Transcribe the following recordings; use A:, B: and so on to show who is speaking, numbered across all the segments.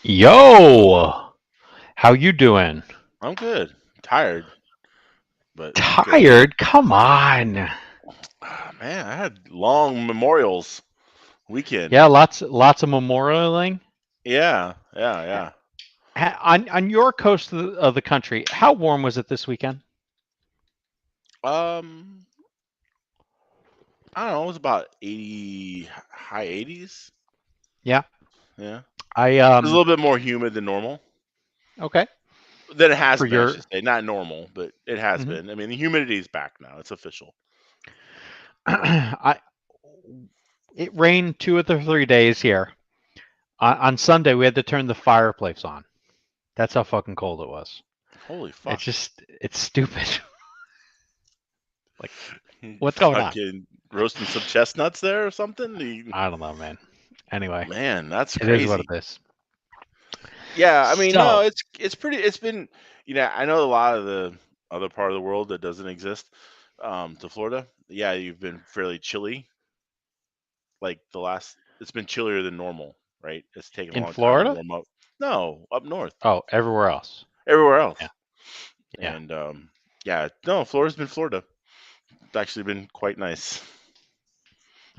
A: Yo, how you doing?
B: I'm good. Tired, but I'm good.
A: Tired? Come on.
B: Man, I had long memorials weekend.
A: Yeah, lots of memorialing.
B: Yeah.
A: On your coast of the country, how warm was it this weekend?
B: Um, I don't know. It was about 80, high 80s.
A: Yeah,
B: Yeah, it
A: I
B: was a little bit more humid than normal.
A: okay
B: Than it has
A: for
B: been, I
A: your.
B: should say. Not normal, but it has
A: Mhm.
B: been. I mean, the humidity is back now. It's official. So,
A: I it rained 2 of the 3 days here. On Sunday, we had to turn the fireplace on. That's how fucking cold it was.
B: holy
A: It's
B: fuck!
A: just it's stupid. Like,
B: You
A: what's going on?
B: fucking roasting some chestnuts there or something?
A: I don't know, man. Anyway,
B: Man, that's
A: it is what it
B: crazy.
A: is.
B: Yeah, I mean, no,
A: So,
B: it's pretty. It's been, I know a lot of the other part of the world that doesn't exist, to Florida. Yeah, you've been fairly chilly. Like it's been chillier than normal, right? It's taken a
A: in
B: long time to
A: Florida?
B: warm up. No, up north,
A: Oh, everywhere else.
B: everywhere
A: Yeah,
B: else,
A: yeah.
B: and yeah, no, Florida's been Florida. It's actually been quite nice.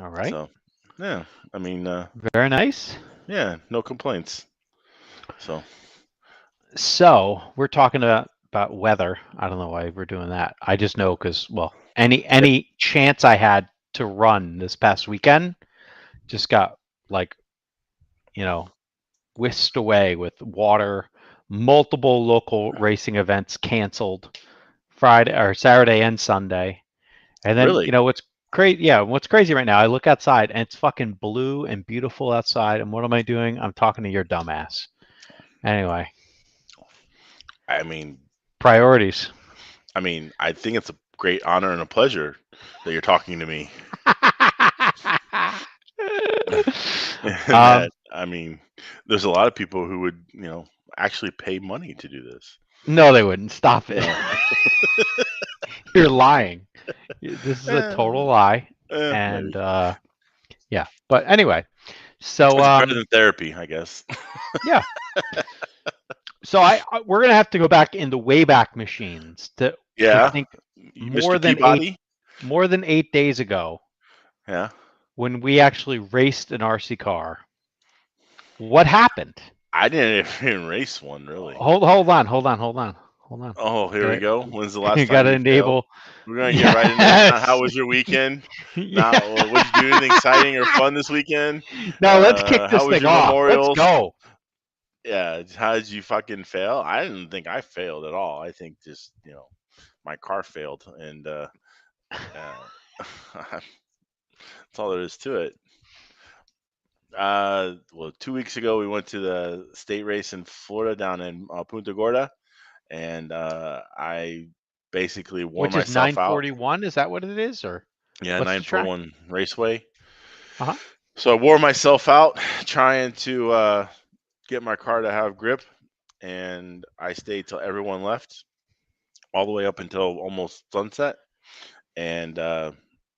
A: All right.
B: So, yeah, I mean,
A: Very nice.
B: yeah, no complaints. So,
A: So we're talking about weather. I don't know why we're doing that. I just know because well, any chance I had to run this past weekend just got like you know whisked away with water. Multiple local racing events canceled Friday or Saturday and Sunday. And then
B: really,
A: what's crazy? Yeah, what's crazy right now? I look outside and it's fucking blue and beautiful outside. And what am I doing? I'm talking to your dumbass. Anyway,
B: I mean,
A: priorities.
B: I think it's a great honor and a pleasure that you're talking to me. And
A: um,
B: that, there's a lot of people who would, actually pay money to do this.
A: no, they wouldn't. Stop it.
B: No.
A: You're lying. This is a
B: Eh,
A: total lie. And
B: Maybe.
A: yeah, but anyway, so
B: It's better than therapy, I guess.
A: yeah, so we're gonna have to go back in the Wayback Machines to
B: Yeah.
A: think
B: You,
A: more
B: Mr.
A: than eight
B: Peabody?
A: more than 8 days ago
B: Yeah.
A: when we actually raced an RC car. What happened?
B: I didn't even race one, really.
A: Hold on.
B: Oh, here we
A: Got
B: go. When's the
A: you
B: last
A: got
B: time
A: to
B: you failed?
A: enable.
B: We're gonna get right into this. Now, how
A: Yes.
B: was your weekend? Now,
A: Yeah.
B: would you do anything exciting or fun this weekend?
A: Now let's kick
B: How
A: this
B: was
A: thing
B: your
A: off. Let's
B: memorials?
A: go.
B: Yeah, how did you fucking fail? I didn't think I failed at all. I think just, my car failed, and uh, that's all there is to it. Well, 2 weeks ago we went to the state race in Florida down in Punta Gorda, and I basically wore
A: Which is
B: myself out.
A: 941? Is that what it is, or
B: Yeah,
A: what's the track?
B: 941 Raceway.
A: Uh huh.
B: So I wore myself out trying to get my car to have grip, and I stayed till everyone left, all the way up until almost sunset, and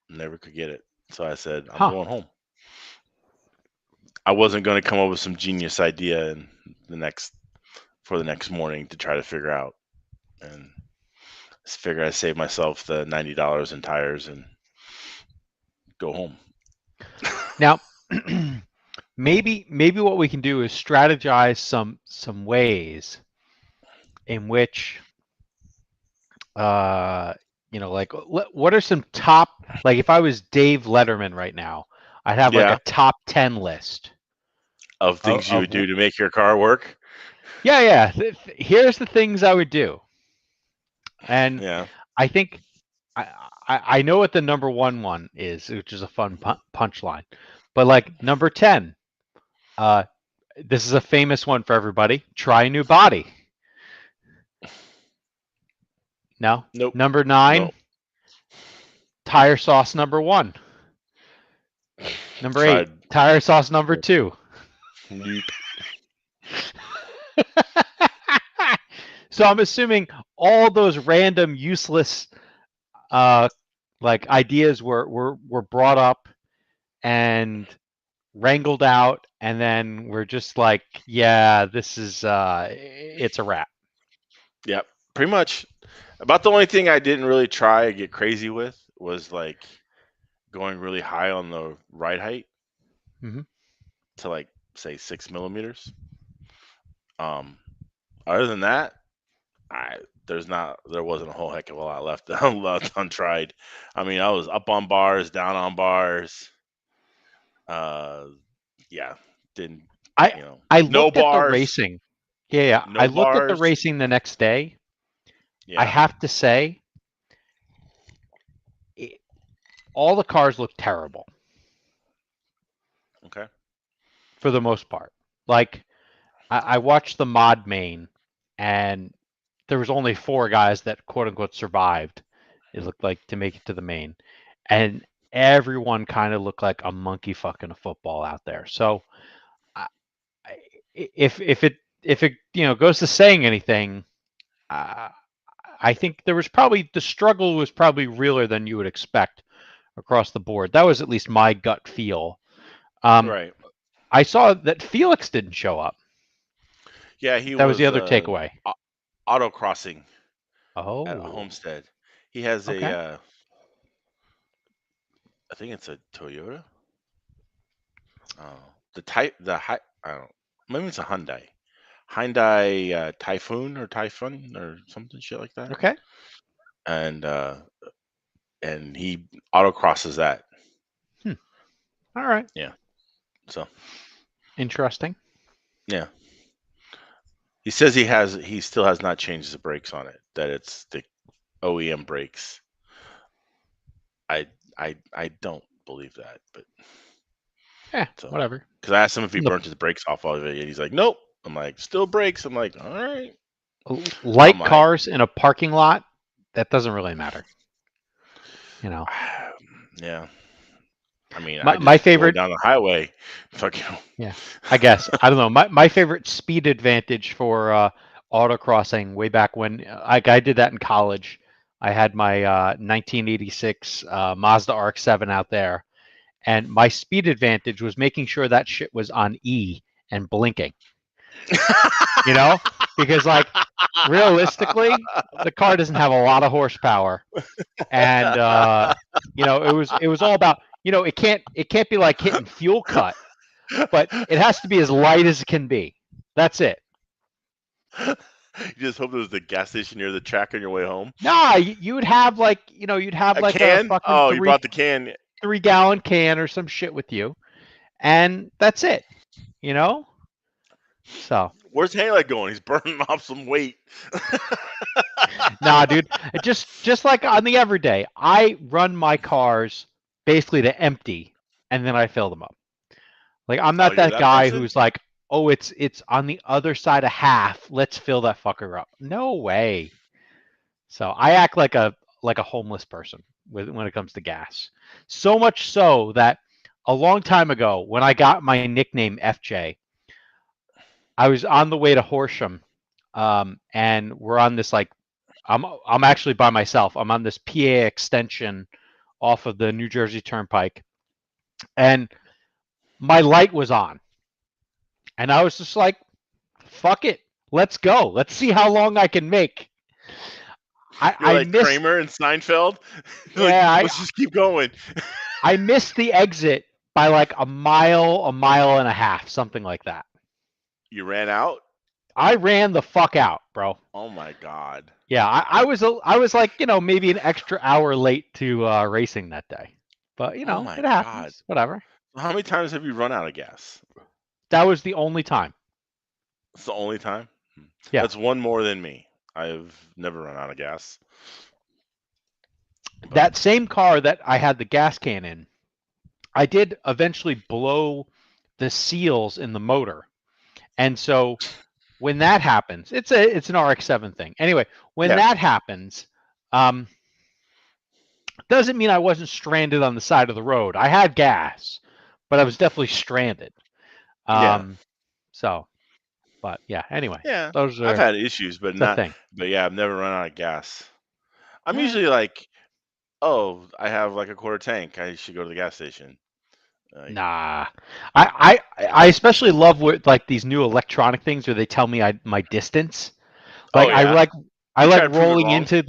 B: never could get it. So I said, I'm
A: Huh.
B: going home. I wasn't going to come up with some genius idea and the next for the next morning to try to figure out, and just figure I save myself the $90 in tires and go home.
A: Now, maybe what we can do is strategize some ways in which uh like what are some top, like if I was Dave Letterman right now, I'd have like a
B: Yeah,
A: top 10 list
B: of
A: of,
B: things you
A: of
B: would do to make your car work.
A: yeah. Here's the things I would do, and
B: Yeah,
A: I think I I know what the number one is, which is a fun punchline, but like number 10, uh this is a famous one for everybody: try a new body. No.
B: nope,
A: Number
B: no.
A: 9, tire sauce number 1. Number 8,
B: Tried.
A: tire sauce number 2.
B: Nope.
A: So I'm assuming all those random useless uh like ideas were brought up, and wrangled out, and then we're just like, yeah, this is it's a wrap.
B: Yeah, pretty much. About the only thing I didn't really try to get crazy with was like going really high on the ride height
A: Mhm.
B: to like say 6 millimeters. Um, Other than that, I there wasn't a whole heck of a lot left left untried. I mean, I was up on bars, down on bars. Uh, yeah, didn't
A: I
B: you know
A: I
B: no
A: looked at the
B: bars,
A: racing. Yeah, yeah. I
B: no
A: looked at the
B: bars.
A: racing the next day. I
B: Yeah,
A: have to say, it, all the cars look terrible
B: okay,
A: for the most part. Like I watched the mod main, and there was only 4 guys that quote unquote survived. It looked like to make it to the main, and everyone kind of looked like a monkey fucking a football out there. So I- if it goes to saying anything, uh, I think there was probably the struggle was probably realer than you would expect across the board. That was at least my gut feel. Um,
B: right.
A: I saw that Felix didn't show up.
B: Yeah, he
A: That was the
B: was
A: other takeaway.
B: au- autocrossing at
A: Oh,
B: Homestead. He has a
A: okay.
B: I think it's a Toyota. The type, the high, I don't. Maybe it's a Hyundai Typhoon or something shit like that.
A: Okay.
B: And he autocrosses that.
A: Hmm. All right.
B: Yeah. So
A: Interesting.
B: yeah, he says he still has not changed the brakes on it. That it's the OEM brakes. I don't believe that, but
A: Yeah.
B: so
A: Whatever.
B: because I asked him if he
A: The
B: burnt his brakes off of it, and he's like, nope. I'm like, still brakes. I'm like, all right. I'm
A: light
B: like,
A: cars in a parking lot, that doesn't really matter. You know.
B: yeah. I mean, I
A: My
B: just going
A: favorite.
B: down the highway, fucking.
A: Yeah. I guess I don't know. My favorite speed advantage for autocrossing way back when I did that in college. I had my 1986 Mazda RX-7 out there, and my speed advantage was making sure that shit was on E and blinking. You know, because like realistically, the car doesn't have a lot of horsepower, and it was all about it can't be like hitting fuel cut, but it has to be as light as it can be. That's it.
B: You just hope there's the gas station near the track on your way home.
A: Nah, you would have like you'd have
B: A
A: like a
B: can?
A: fucking
B: Oh, you brought the can.
A: 3 gallon can or some shit with you, and that's it. You know. So
B: Where's Haley going? He's burning off some weight.
A: nah, dude. Just like on the everyday, I run my cars basically to empty, and then I fill them up. Like I'm
B: Oh,
A: not
B: you're
A: that
B: that
A: guy
B: person?
A: who's like, oh, it's on the other side of half. Let's fill that fucker up. No way. So I act like a homeless person when it comes to gas. So much so that a long time ago, when I got my nickname FJ, I was on the way to Horsham, and we're on this like I'm actually by myself. I'm on this PA extension off of the New Jersey Turnpike, and my light was on, and I was just like, "Fuck it, let's go. Let's see how long I can make."
B: You're
A: I
B: like
A: missed,
B: Kramer and Seinfeld. Like,
A: yeah,
B: let's just keep going.
A: I missed the exit by like a mile and a half, something like that.
B: You ran out?
A: I ran the fuck out, bro.
B: Oh my god.
A: Yeah, I was like maybe an extra hour late to racing that day, but
B: Oh my
A: it
B: god.
A: happens. Whatever.
B: How many times have you run out of gas?
A: That was the only time.
B: It's the only time?
A: Yeah,
B: That's one more than me. I've never run out of gas. But
A: that same car that I had the gas can in, I did eventually blow the seals in the motor, and so when that happens, it's an RX-7 thing. Anyway, when
B: yeah,
A: that happens, um, doesn't mean I wasn't stranded on the side of the road. I had gas, but I was definitely stranded.
B: yeah,
A: Um, so, but yeah. Anyway,
B: yeah.
A: those
B: I've
A: are
B: had issues, but
A: the
B: not.
A: thing.
B: But yeah, I've never run out of gas. I'm
A: Yeah.
B: usually like, oh, I have like a quarter tank. I should go to the gas station. Like,
A: Nah, I especially love what like these new electronic things where they tell me my distance.
B: oh
A: Like
B: yeah,
A: I
B: you try
A: like
B: to prove it
A: rolling
B: wrong.
A: into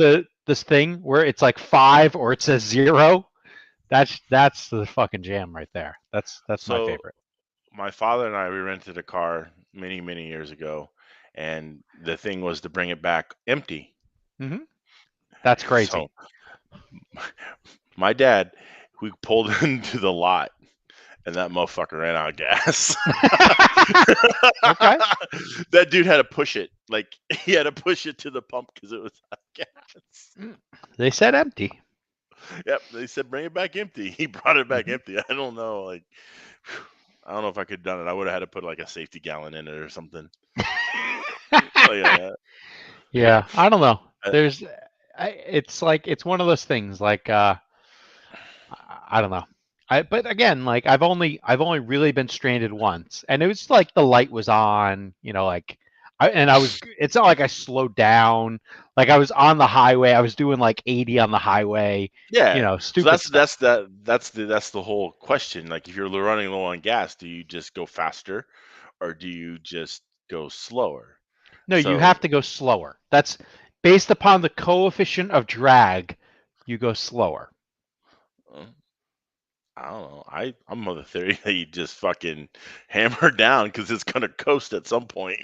A: this thing where it's like 5 or it says 0. That's the fucking jam right there. That's my
B: So
A: favorite.
B: my father and I, we rented a car many years ago, and the thing was to bring it back empty.
A: Hmm. That's
B: So
A: crazy.
B: my dad, we pulled into the lot, and that motherfucker ran out of gas.
A: Okay.
B: That dude had to push it. Like he had to push it to the pump because it was out of gas.
A: They said empty.
B: Yep, they said bring it back empty. He brought it back
A: Hmm.
B: empty. I don't know, like I don't know if I could have done it. I would have had to put like a safety gallon in it or something. Like,
A: Yeah, I don't know.
B: uh,
A: It's like it's one of those things. Like I don't know. But again, like I've only really been stranded once, and it was like the light was on, like It's not like I slowed down. Like I was on the highway. I was doing like 80 on the highway.
B: yeah. So
A: Stupid stuff.
B: that's the whole question. Like if you're running low on gas, do you just go faster or do you just go slower?
A: No, you
B: So
A: have to go slower. That's based upon the coefficient of drag. You go slower.
B: uh, I don't know. I'm of the theory that you just fucking hammer down because it's gonna coast at some point.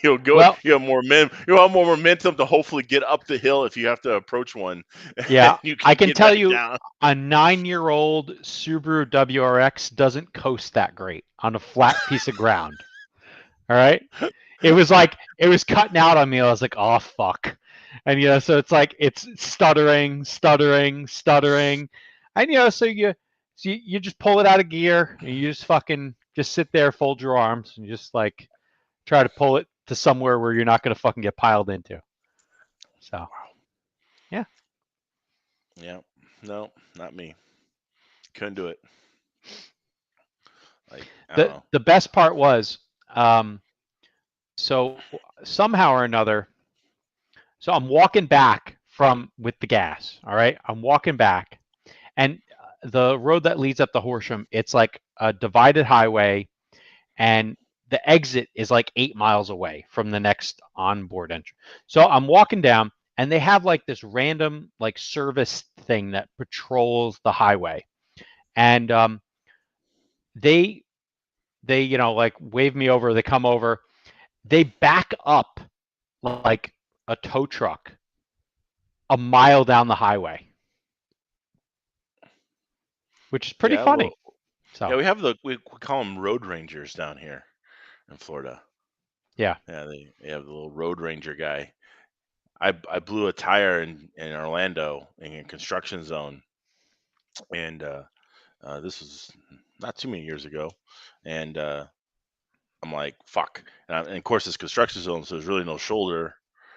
B: You'll go.
A: Well,
B: You'll have more momentum to hopefully get up the hill if you have to approach one, and
A: yeah,
B: you
A: I
B: can
A: can
B: get
A: tell
B: back
A: you
B: down.
A: a 9-year-old Subaru WRX doesn't coast that great on a flat piece of ground. All right. It was cutting out on me. I was like, oh fuck. And so it's like it's stuttering, stuttering, stuttering. And so you just pull it out of gear and you just fucking just sit there, fold your arms, and just like try to pull it to somewhere where you're not gonna fucking get piled into. So yeah.
B: Yeah. No, not me. Couldn't do it. Like I don't know.
A: The best part was um so somehow or another, so I'm walking back from with the gas. All right. I'm walking back. And the road that leads up to Horsham, it's like a divided highway, and the exit is like 8 miles away from the next onboard entry. So I'm walking down, and they have like this random like service thing that patrols the highway, and they like wave me over. They come over. They back up like a tow truck a mile down the highway, which is pretty
B: Yeah. Well.
A: funny.
B: Yeah.
A: So
B: We call them road rangers down here in Florida.
A: yeah.
B: Yeah. They have the little road ranger guy. I blew a tire in Orlando in a construction zone, and this was not too many years ago, and I'm like, fuck. And of course, it's construction zone, so there's really no shoulder.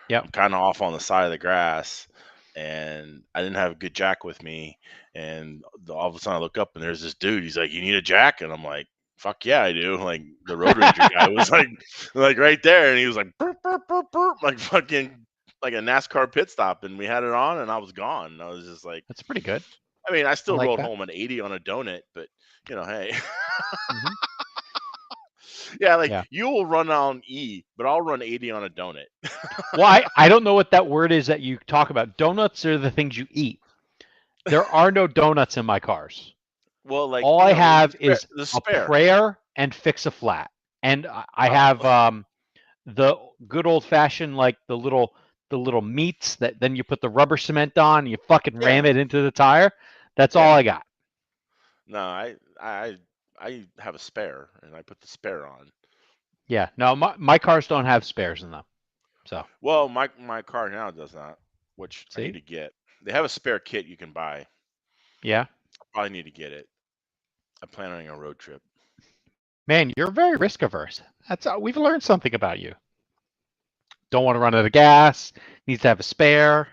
A: Yep.
B: I'm kind of off on the side of the grass, and I didn't have a good jack with me. And all of a sudden, I look up, and there's this dude. He's like, "You need a jack?" And I'm like, "Fuck yeah, I do." Like the road ranger guy was like right there, and he was like, burp, burp, burp, burp, like fucking like a NASCAR pit stop, and we had it on, and I was gone. And I was just like,
A: That's pretty good.
B: I mean, I
A: I
B: still
A: like
B: rolled
A: that.
B: home at 80 on a donut, but hey.
A: Hmm.
B: Yeah, like
A: Yeah.
B: you will run on E, but I'll run 80 on a donut.
A: Well, I don't know what that word is that you talk about. Donuts are the things you eat. There are no donuts in my cars.
B: Well, like,
A: All I
B: there's
A: have is
B: the
A: a
B: spare.
A: prayer and fix a flat. And I have
B: Oh,
A: the good old fashioned like the little meats that then you put the rubber cement on and you fucking ram
B: yeah,
A: it into the tire. That's all
B: yeah.
A: I got.
B: No, I have a spare, and I put the spare on.
A: Yeah. No, my cars don't have spares in them. So
B: Well, my car now does not, which I need
A: see?
B: to get. They have a spare kit you can buy.
A: Yeah.
B: Probably need to get it. I'm planning a road trip.
A: Man, you're very risk averse. We've learned something about you. Don't want to run out of gas. Needs to have a spare.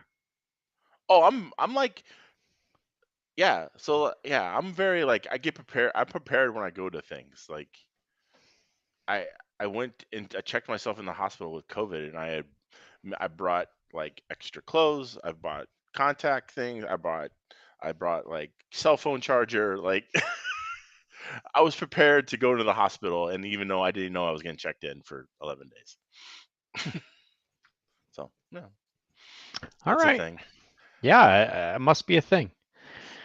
B: Oh, I'm like, yeah. So yeah, I'm very like I get prepared. I'm prepared when I go to things. Like I I went and I checked myself in the hospital with COVID, and I brought like extra clothes. I bought contact things. I brought like cell phone charger. Like I was prepared to go to the hospital, and even though I didn't know I was getting checked in for 11 days. So yeah,
A: All
B: it's a
A: right.
B: thing.
A: Yeah, it must be a thing.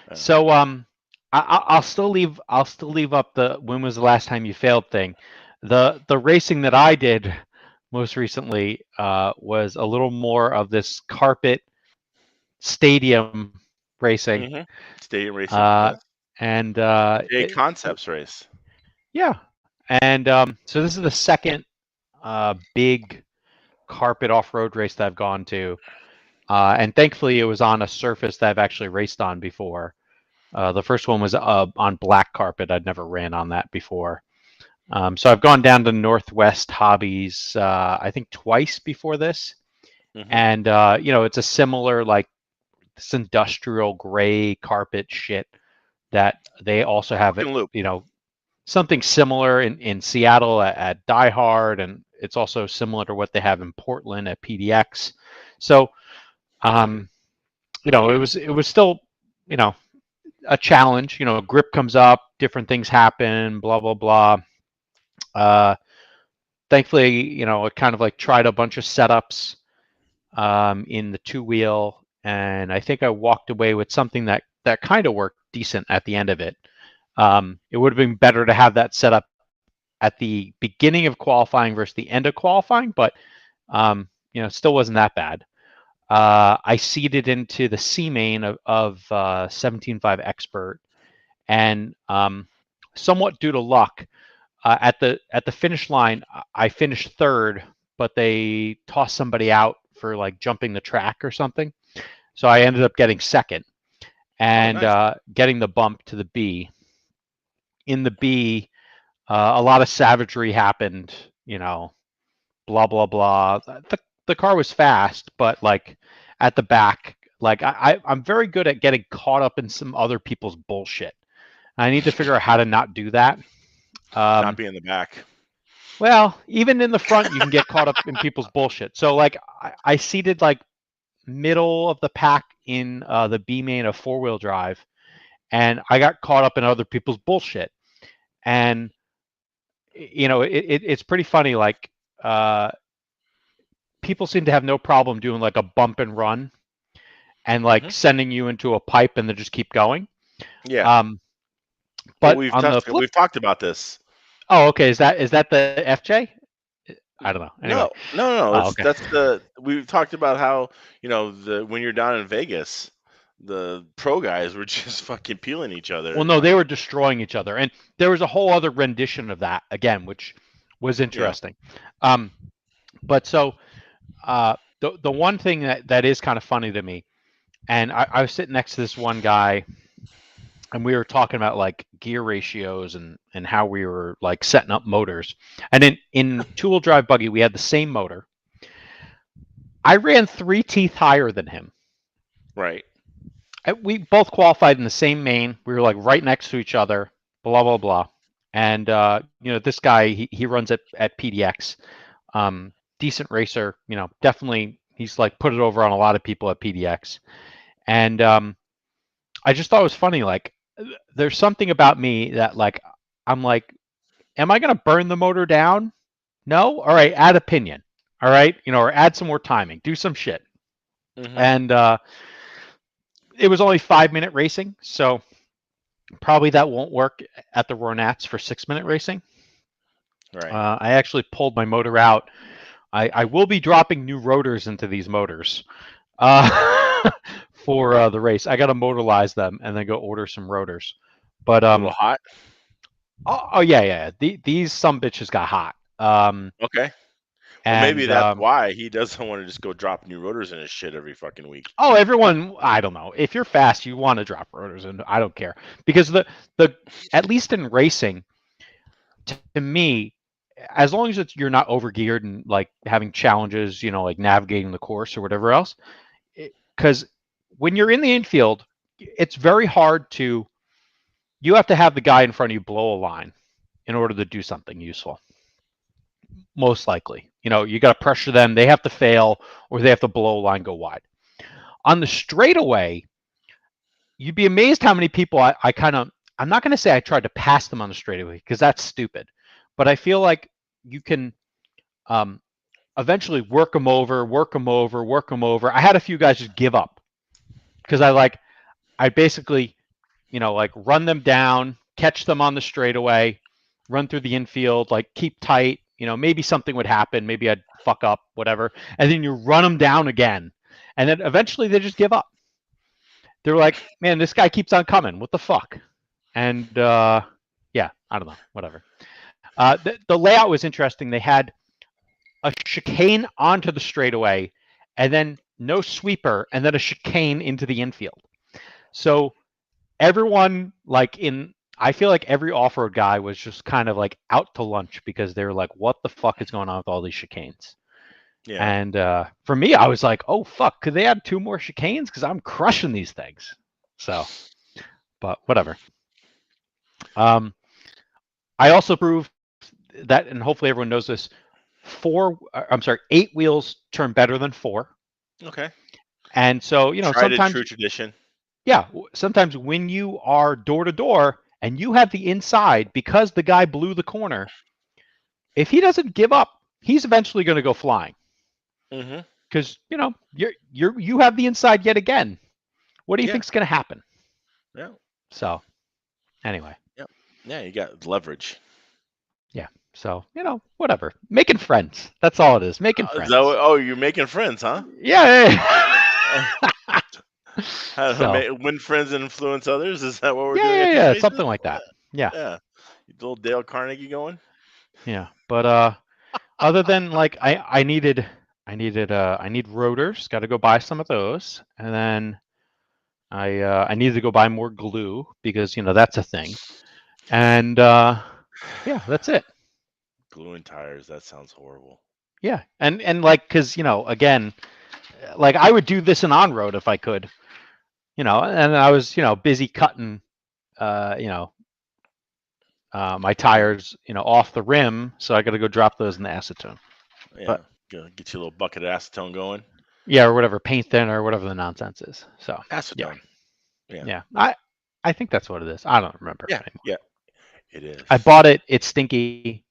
B: Yeah.
A: So I'll still leave up the when was the last time you failed thing. The racing that I did most recently was a little more of this carpet stadium racing.
B: Mm-hmm. Stadium racing.
A: Uh,
B: Yes.
A: and
B: J Concepts race.
A: yeah. And so this is the second big carpet off-road race that I've gone to. And thankfully it was on a surface that I've actually raced on before. The first one was on black carpet. I'd never ran on that before. So I've gone down to Northwest Hobbies, I think twice before this.
B: Mm-hmm.
A: And, it's a similar, like, this industrial gray carpet shit that they also have it,
B: Loop.
A: something similar in Seattle at Die Hard. And it's also similar to what they have in Portland at PDX. So, it was still, a challenge. A grip comes up, different things happen, blah blah blah. Thankfully, I kind of like tried a bunch of setups in the two wheel, and I think I walked away with something that kind of worked decent at the end of it. It would have been better to have that set up at the beginning of qualifying versus the end of qualifying, but it still wasn't that bad. I seeded into the C main of 17.5 Expert, and somewhat due to luck, at the finish line, I finished third, but they tossed somebody out for like jumping the track or something. So I ended up getting second and
B: nice.
A: getting the bump to the B. In the B, a lot of savagery happened. Blah blah blah. The car was fast, but like at the back, like I'm very good at getting caught up in some other people's bullshit. I need to figure out how to not do that.
B: Not be in the back.
A: Well, even in the front, you can get caught up in people's bullshit. So, like, I seated like middle of the pack in the B main of 4-wheel drive, and I got caught up in other people's bullshit. And it's pretty funny. Like, people seem to have no problem doing like a bump and run, and like sending you into a pipe, and then just keep going.
B: Yeah.
A: But
B: we've
A: on the flip,
B: we've talked about this.
A: oh, okay, is that the FJ? I don't know. Anyway,
B: No.
A: oh, okay.
B: That's we've talked about how when you're down in Vegas, the pro guys were just fucking peeling each other.
A: Well, no, they were destroying each other, and there was a whole other rendition of that again, which was interesting. Yeah. But so the one thing that is kind of funny to me, and I was sitting next to this one guy, and we were talking about like gear ratios and how we were like setting up motors. And in 2-wheel drive buggy, we had the same motor. I ran 3 teeth higher than him.
B: Right.
A: We both qualified in the same main. We were like right next to each other, blah, blah, blah. And, this guy, he runs at PDX, decent racer, definitely he's like put it over on a lot of people at PDX. And I just thought it was funny. Like, there's something about me that like, I'm like, am I going to burn the motor down? No. All right. Add a pinion. All right. Or add some more timing, do some shit. Mm-hmm. And it was only 5-minute racing. So probably that won't work at the Ronats for 6-minute racing.
B: Right.
A: I actually pulled my motor out. I will be dropping new rotors into these motors for the race. I got to motorize them and then go order some rotors. But
B: a little hot.
A: Oh yeah. These some bitches got hot.
B: Okay. Well, maybe that's why he doesn't want to just go drop new rotors in his shit every fucking week.
A: Oh, everyone, I don't know. If you're fast, you want to drop rotors, and I don't care, because the at least in racing, to me, as long as you're not overgeared and like having challenges, like navigating the course or whatever else, because when you're in the infield, it's very hard to. You have to have the guy in front of you blow a line in order to do something useful. Most likely, you got to pressure them. They have to fail, or they have to blow a line, go wide. On the straightaway, you'd be amazed how many people I kind of I'm not going to say I tried to pass them on the straightaway because that's stupid, but I feel like you can eventually work them over. I had a few guys just give up because I basically, like run them down, catch them on the straightaway, run through the infield, like keep tight. Maybe something would happen. Maybe I'd fuck up, whatever. And then you run them down again. And then eventually they just give up. They're like, man, this guy keeps on coming. What the fuck? And yeah, I don't know, whatever. The layout was interesting. They had a chicane onto the straightaway, and then no sweeper, and then a chicane into the infield. So everyone, I feel like every off-road guy was just kind of like out to lunch because they were like, what the fuck is going on with all these chicanes?
B: Yeah.
A: And for me, I was like, oh fuck, could they add 2 more chicanes? Because I'm crushing these things. So, but whatever. I also proved that, and hopefully everyone knows this, 8 wheels turn better than 4.
B: Okay.
A: And so, sometimes
B: true tradition.
A: Yeah, sometimes when you are door to door and you have the inside because the guy blew the corner, if he doesn't give up, he's eventually going to go flying. Because you have the inside yet again. What do you think's going to happen?
B: Yeah.
A: So, anyway.
B: Yeah, you got leverage.
A: Yeah. So, whatever. Making friends. That's all it is. Making friends.
B: You're making friends, huh?
A: Yeah.
B: How to win friends and influence others? Is that what we're doing?
A: Yeah, something like that. Yeah.
B: Yeah. Little Dale Carnegie going?
A: Yeah. But other than I need rotors, got to go buy some of those. And then I needed to go buy more glue because that's a thing. And yeah, that's it.
B: Glue and tires, that sounds horrible.
A: Yeah. And cuz again, I would do this in on-road if I could. And I was, busy cutting my tires, off the rim, so I got to go drop those in the acetone.
B: Yeah,
A: but,
B: get you a little bucket of acetone going.
A: Yeah, or whatever, paint thinner, or whatever the nonsense is. So
B: acetone.
A: Yeah. I think that's what it is. I don't remember.
B: Yeah, yeah, it is.
A: I bought it. It's stinky.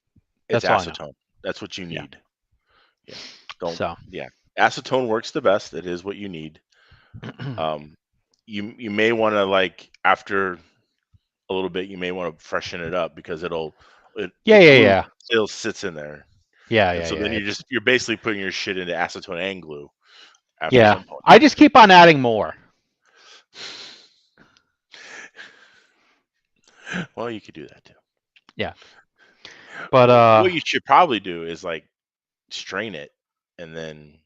B: It's acetone. That's what you need. Yeah. Acetone works the best. It is what you need. You may want to after a little bit, you may want to freshen it up because it'll still sits in there. So then you're basically putting your shit into acetone and glue.
A: Yeah, I just keep on adding more.
B: Well, you could do that too.
A: Yeah, but
B: what you should probably do is strain it and then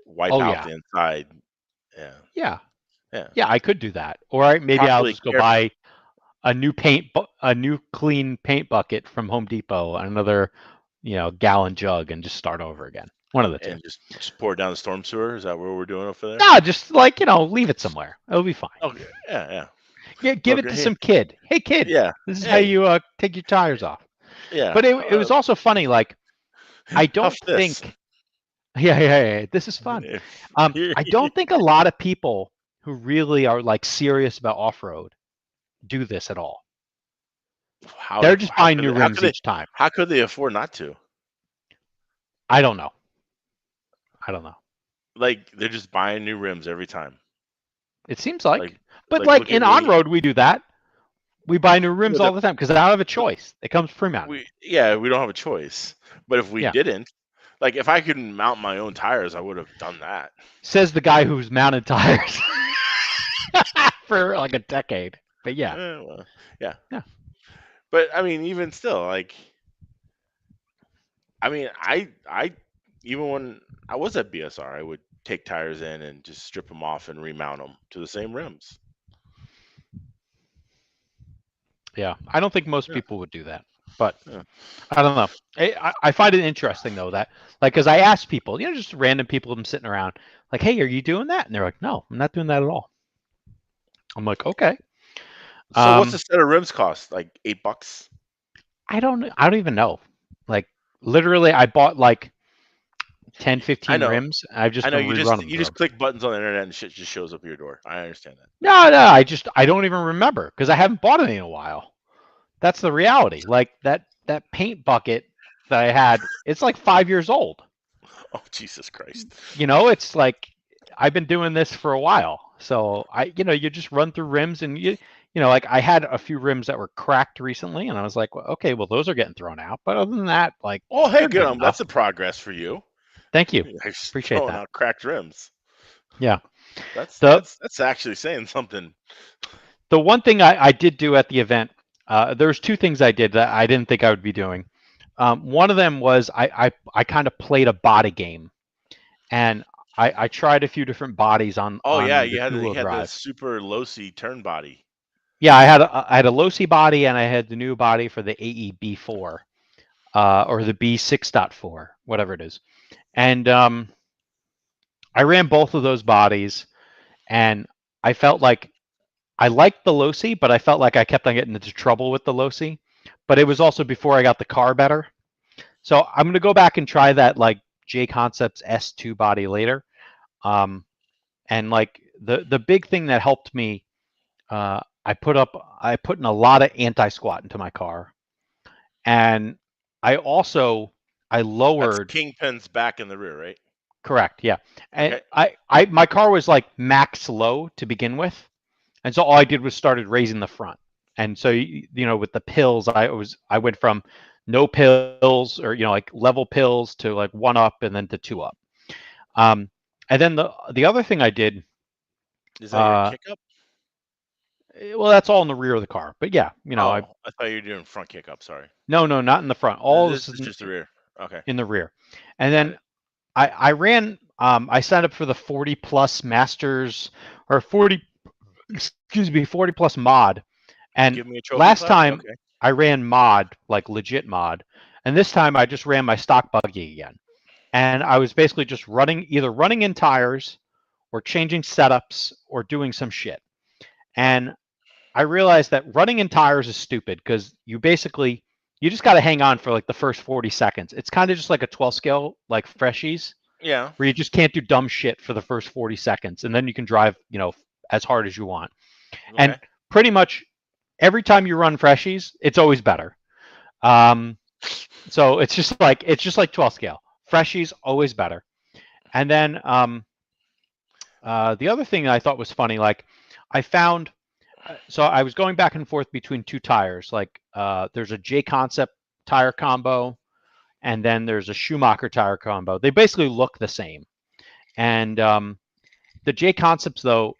B: wipe out the inside.
A: Yeah. I could do that, or maybe I'll just go buy a new clean paint bucket from Home Depot, another gallon jug, and just start over again. One of the two.
B: And just pour it down the storm sewer. Is that what we're doing over there?
A: No, just leave it somewhere. It'll be fine.
B: Okay. Yeah.
A: Give it to some kid. Hey, kid.
B: Yeah.
A: This is how you take your tires off.
B: Yeah.
A: But it was also funny. I don't think. Yeah. This is fun. I don't think a lot of people who really are serious about off-road do this at all. They're just buying new rims each time.
B: How could they afford not to?
A: I don't know.
B: They're just buying new rims every time.
A: It seems like. But in on-road, we do that. We buy new rims all the time because I don't have a choice. It comes pre-mounted.
B: We don't have a choice. But if we didn't, if I could mount my own tires, I would have done that.
A: Says the guy who's mounted tires for a decade. But yeah.
B: Yeah. But I mean, even still, I even when I was at BSR, I would take tires in and just strip them off and remount them to the same rims.
A: Yeah, I don't think most people would do that, but I don't know. I find it interesting though that because I asked people, just random people I'm sitting around, hey, are you doing that? And they're like, no, I'm not doing that at all. I'm like, okay.
B: So what's a set of rims cost? $8?
A: I don't even know. Literally, I bought 10,
B: I
A: 15
B: know.
A: rims. I've just
B: I know.
A: been
B: You
A: rerunning
B: just
A: them.
B: click buttons on the internet and shit just shows up at your door. I understand that.
A: No, I don't even remember because I haven't bought any in a while. That's the reality. Like that paint bucket that I had, it's like 5 years old.
B: Oh Jesus Christ!
A: It's like I've been doing this for a while. So you just run through rims and like I had a few rims that were cracked recently, and I was like, well, okay, well those are getting thrown out. But other than that, like
B: Oh hey,
A: they're
B: good.
A: good enough.
B: That's a progress for you.
A: Thank you.
B: You're just
A: Appreciate
B: throwing
A: that.
B: out cracked rims.
A: Yeah.
B: That's
A: The
B: that's actually saying something.
A: the one thing I did do at the event, there's two things I did that I didn't think I would be doing. One of them was I kind of played a body game, and I tried a few different bodies on
B: Oh yeah,
A: on the
B: you
A: two-wheel
B: had the
A: drive.
B: super low C turn body.
A: Yeah, I had a Losi body and I had the new body for the AEB4, or the B6.4, whatever it is. And I ran both of those bodies, and I felt like I liked the Losi, but I felt like I kept on getting into trouble with the Losi. But it was also before I got the car better. So I'm gonna go back and try that like J Concepts S2 body later. And like the big thing that helped me, I put in a lot of anti-squat into my car, and I
B: That's
A: lowered.
B: Kingpin's back in the rear, right?
A: Correct, yeah. And
B: Okay.
A: I my car was like max low to begin with, and so all I did was started raising the front. And so with the pills, I went from no pills, or like level pills, to like one up and then to two up. And then the other thing I did,
B: Is that your
A: uh,
B: kick up?
A: well, that's all in the rear of the car. But yeah, I
B: Oh, I thought you were doing front kick up. Sorry.
A: no, no, not in the front. All
B: This
A: this
B: is
A: is
B: just the rear. Okay,
A: in the rear. And
B: got
A: then
B: it.
A: I ran. I signed up for the 40 plus masters, or 40. Excuse me, 40 plus mod. And
B: Give me a trophy
A: last
B: class.
A: time
B: Okay.
A: I ran mod, like legit mod, and this time I just ran my stock buggy again. And I was basically just either running in tires, or changing setups, or doing some shit. And I realized that running in tires is stupid because you just got to hang on for like the first 40 seconds. It's kind of just like a 12 scale, like freshies,
B: Yeah.
A: where you just can't do dumb shit for the first 40 seconds, and then you can drive, as hard as you want. And
B: Okay.
A: pretty much every time you run freshies, it's always better. So it's just like 12 scale. Freshies always better. And then the other thing I thought was funny, like I found, so I was going back and forth between two tires. Like there's a J Concept tire combo, and then there's a Schumacher tire combo. They basically look the same. And the J Concepts, though,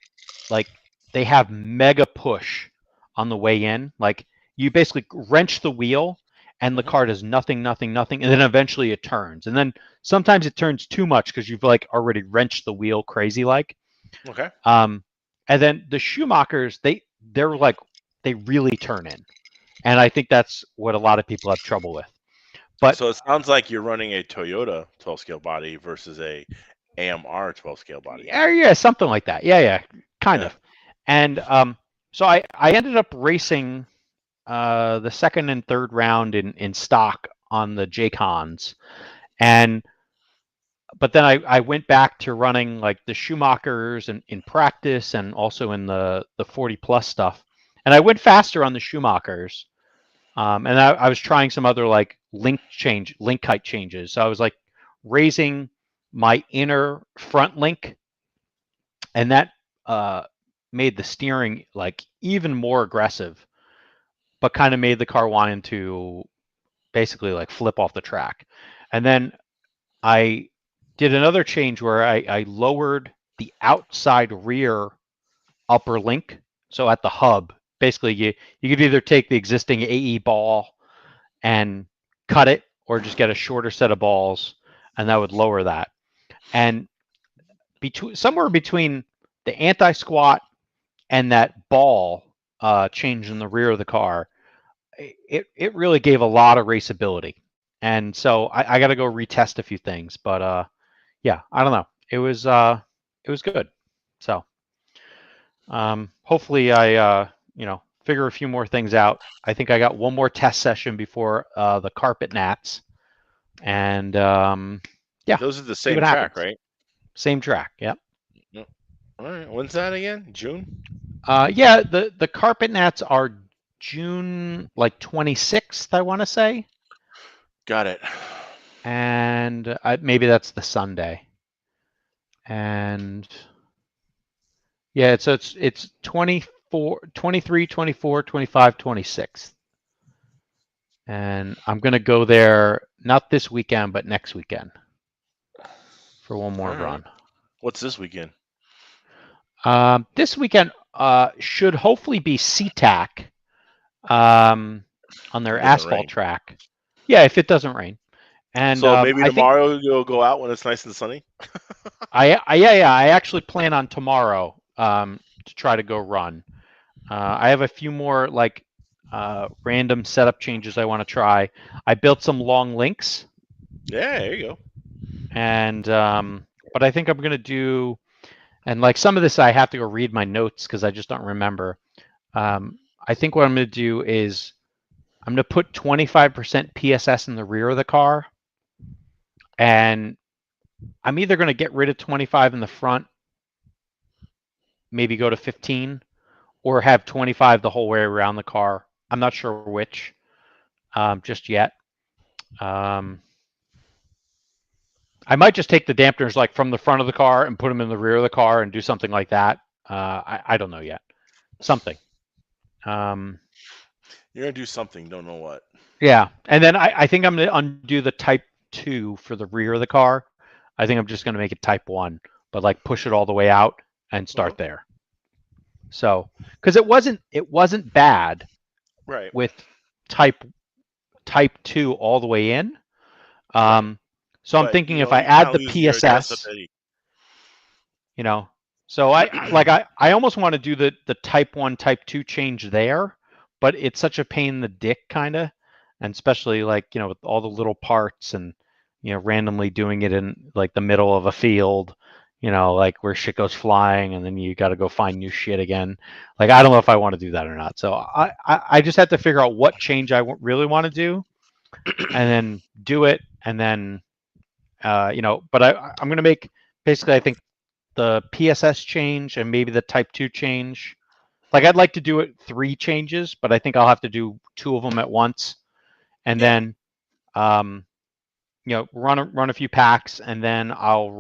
A: like they have mega push on the way in. Like you basically wrench the wheel, and the
B: Hmm.
A: car does nothing, nothing, nothing, and then eventually it turns. And then sometimes it turns too much because you've like already wrenched the wheel crazy like.
B: Okay.
A: Um, and then the Schumachers, they're like they really turn in, and I think that's what a lot of people have trouble with. But
B: So it sounds like you're running a Toyota 12 scale body versus a AMR 12 scale body.
A: yeah, something like that. Yeah, kind
B: Yeah.
A: of. And so I ended up racing the second and third round in stock on the JCons, and but then I went back to running like the Schumachers in practice, and also in the 40 plus stuff, and I went faster on the Schumachers. And I was trying some other like link height changes. So I was like raising my inner front link, and that uh, made the steering like even more aggressive, but kind of made the car wanting to basically like flip off the track. And then I did another change where I lowered the outside rear upper link. So at the hub, basically you could either take the existing AE ball and cut it, or just get a shorter set of balls, and that would lower that. And somewhere between the anti-squat and that ball change in the rear of the car, it really gave a lot of raceability. And so I got to go retest a few things, but yeah, I don't know. It was good. So hopefully I figure a few more things out. I think I got one more test session before the carpet nats, and Yeah,
B: Those are the
A: see
B: same
A: what
B: track,
A: happens.
B: right?
A: Same track. Yep.
B: Yep. All right. When's that again? June?
A: Yeah, the carpet nats are June like 26th, I want to say,
B: Got it.
A: and maybe that's the Sunday. And yeah, it's 24, 23, 24, 25, 26. And I'm going to go there not this weekend, but next weekend for one more
B: All right.
A: run.
B: What's this weekend?
A: This weekend should hopefully be SeaTac on their
B: It doesn't
A: asphalt
B: rain.
A: track. Yeah, if it doesn't rain. And
B: So maybe
A: I think
B: tomorrow you'll go out when it's nice and sunny.
A: I actually plan on tomorrow to try to go run. I have a few more like random setup changes I want to try. I built some long links,
B: Yeah, there you go.
A: and but I think I'm gonna do, and like some of this I have to go read my notes because I just don't remember. I think what I'm gonna do is I'm gonna put 25% PSS in the rear of the car, and I'm either gonna get rid of 25 in the front, maybe go to 15, or have 25 the whole way around the car. I'm not sure which just yet. I might just take the dampeners like from the front of the car and put them in the rear of the car and do something like that. I don't know yet. Something.
B: You're gonna do something, don't know what.
A: Yeah, and then I think I'm gonna undo the Type 2 for the rear of the car. I think I'm just gonna make it Type 1, but like push it all the way out and start there. So, because it wasn't bad
B: Right.
A: with Type 2 all the way in. So I'm
B: But,
A: thinking
B: you
A: if
B: know,
A: I
B: you
A: add
B: kinda
A: the
B: lose your
A: PSS,
B: adjustability.
A: you know, so I almost want to do the Type 1, Type 2 change there, but it's such a pain in the dick kind of, and especially like, you know, with all the little parts and, you know, randomly doing it in like the middle of a field, you know, like where shit goes flying and then you got to go find new shit again. Like, I don't know if I want to do that or not. So I just have to figure out what change I really want to do and then do it. And then, you know, but I'm going to make basically, I think, the PSS change and maybe the Type 2 change. Like, I'd like to do it 3 changes, but I think I'll have to do 2 of them at once, and then, you know, run a few packs, and then I'll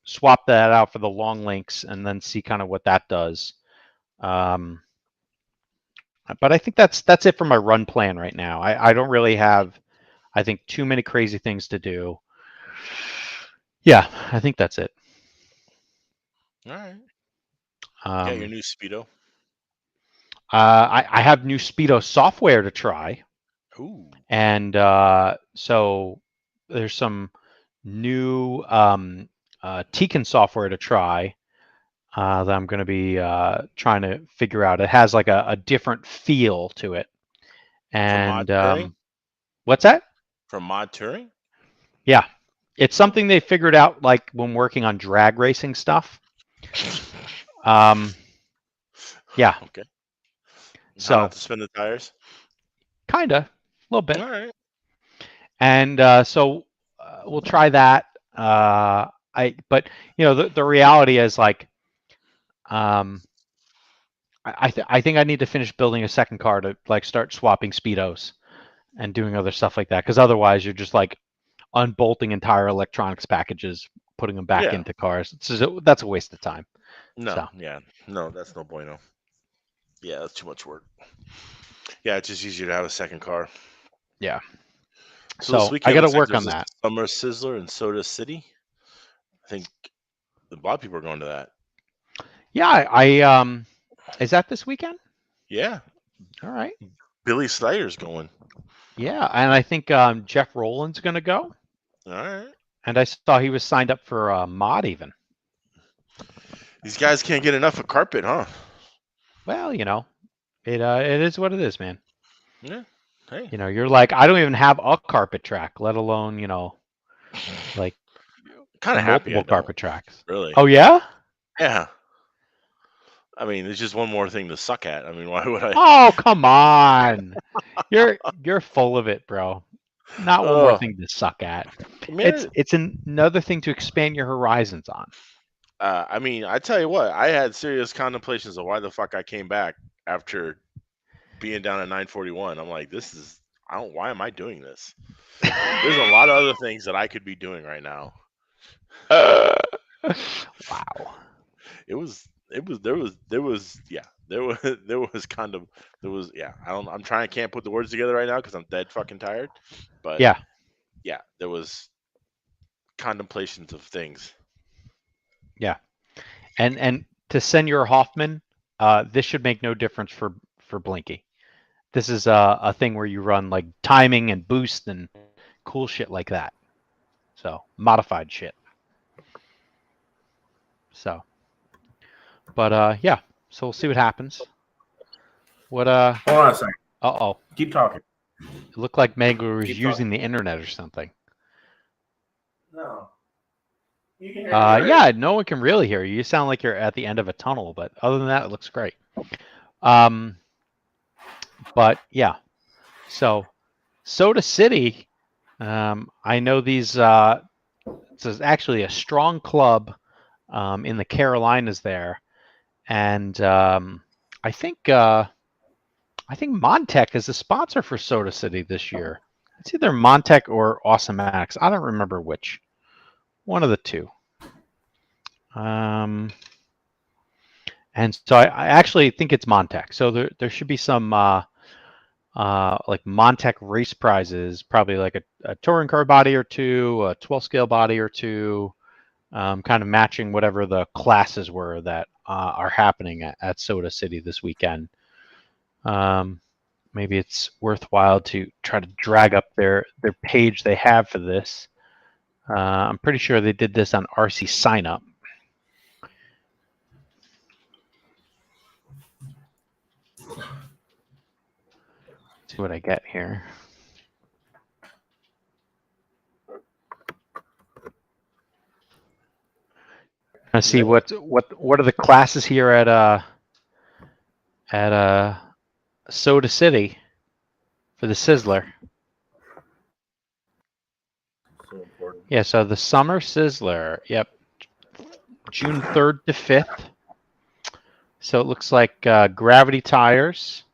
A: swap that out for the long links, and then see kind of what that does. But I think that's it for my run plan right now. I don't really have, I think, too many crazy things to do. Yeah, I think that's it.
B: All right. You got your
A: Um,
B: new Speedo.
A: I have new Speedo software to try.
B: Ooh.
A: And so there's some new Tekin software to try that I'm going to be trying to figure out. It has like a different feel to it.
B: From Mod
A: And
B: Touring?
A: what's that?
B: From Mod Touring?
A: Yeah, it's something they figured out like when working on drag racing stuff. Yeah.
B: Okay.
A: So
B: How not to spin the tires?
A: kind of a little bit.
B: All right.
A: And so we'll try that. But you know, the reality is like, I think I need to finish building a second car to like start swapping speedos and doing other stuff like that. Because otherwise, you're just like unbolting entire electronics packages, putting them back
B: Yeah.
A: into cars. That's a waste of time.
B: No.
A: So.
B: Yeah. No, that's no bueno. Yeah, that's too much work. Yeah, it's just easier to have a second car.
A: Yeah.
B: So this
A: So
B: weekend
A: I got to
B: looks like
A: work
B: there's
A: on
B: a
A: that.
B: Summer Sizzler in Soda City. I think a lot of people are going to that.
A: Yeah. Is that this weekend?
B: Yeah.
A: All right.
B: Billy Snyder's going.
A: Yeah, and I think Jeff Rowland's going to go.
B: All right.
A: And I saw he was signed up for mod even.
B: These guys can't get enough of carpet, huh?
A: Well, you know, it is what it is, man.
B: Yeah. Hey.
A: You know, you're like, I don't even have a carpet track, let alone, you know, like
B: Kind of happy.
A: multiple carpet tracks.
B: Really.
A: Oh yeah?
B: Yeah. I mean, it's just one more thing to suck at. I mean, why would I?
A: Oh, come on. You're full of it, bro. Not one more thing to suck at.
B: Man,
A: It's another thing to expand your horizons on.
B: I mean, I tell you what, I had serious contemplations of why the fuck I came back after being down at 941. I'm like, why am I doing this? There's a lot of other things that I could be doing right now.
A: Wow.
B: Can't put the words together right now because I'm dead fucking tired. But
A: Yeah.
B: there was contemplations of things.
A: Yeah. And to Senor Hoffman, this should make no difference for Blinky. This is a thing where you run like timing and boost and cool shit like that. So modified shit. So, but yeah. So we'll see what happens. What
C: Hold on a second.
A: Uh-oh.
C: Keep talking.
A: It looked like Mangler was using the internet or something.
C: No. You can hear me.
A: Yeah, no one can really hear you. You sound like you're at the end of a tunnel, but other than that, it looks great. But yeah. So Soda City, I know these. This is actually a strong club in the Carolinas there, and I think Montech is the sponsor for Soda City this year. It's either Montech or Awesomatics. I don't remember which. One of the two. And so I actually think it's Montech. So there should be some like Montech race prizes, probably like a touring car body or two, a 12 scale body or two, kind of matching whatever the classes were that are happening at Soda City this weekend. Maybe it's worthwhile to try to drag up their page they have for this. I'm pretty sure they did this on RC Sign Up. See what I get here. Let's see what are the classes here at Soda City for the Sizzler.
C: So important.
A: Yeah, so the Summer Sizzler, yep, June 3rd to 5th. So it looks like Gravity Tires,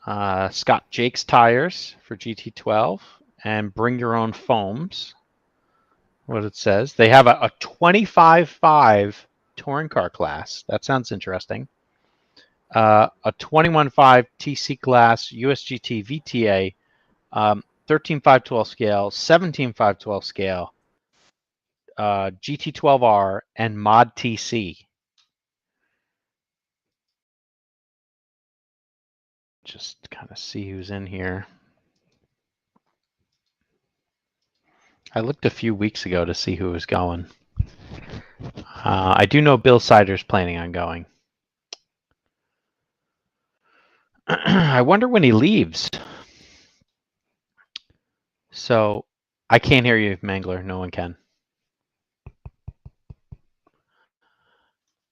A: Scott Jakes Tires for GT12, and Bring Your Own Foams. What it says. They have a 25.5 touring car class. That sounds interesting. A 21.5 TC class USGT VTA, 13.512 scale, 17.512 scale, GT12R, and Mod TC. Just kind of see who's in here. I looked a few weeks ago to see who was going. I do know Bill Sider's planning on going. I wonder when he leaves. So I can't hear you, Mangler. No one can.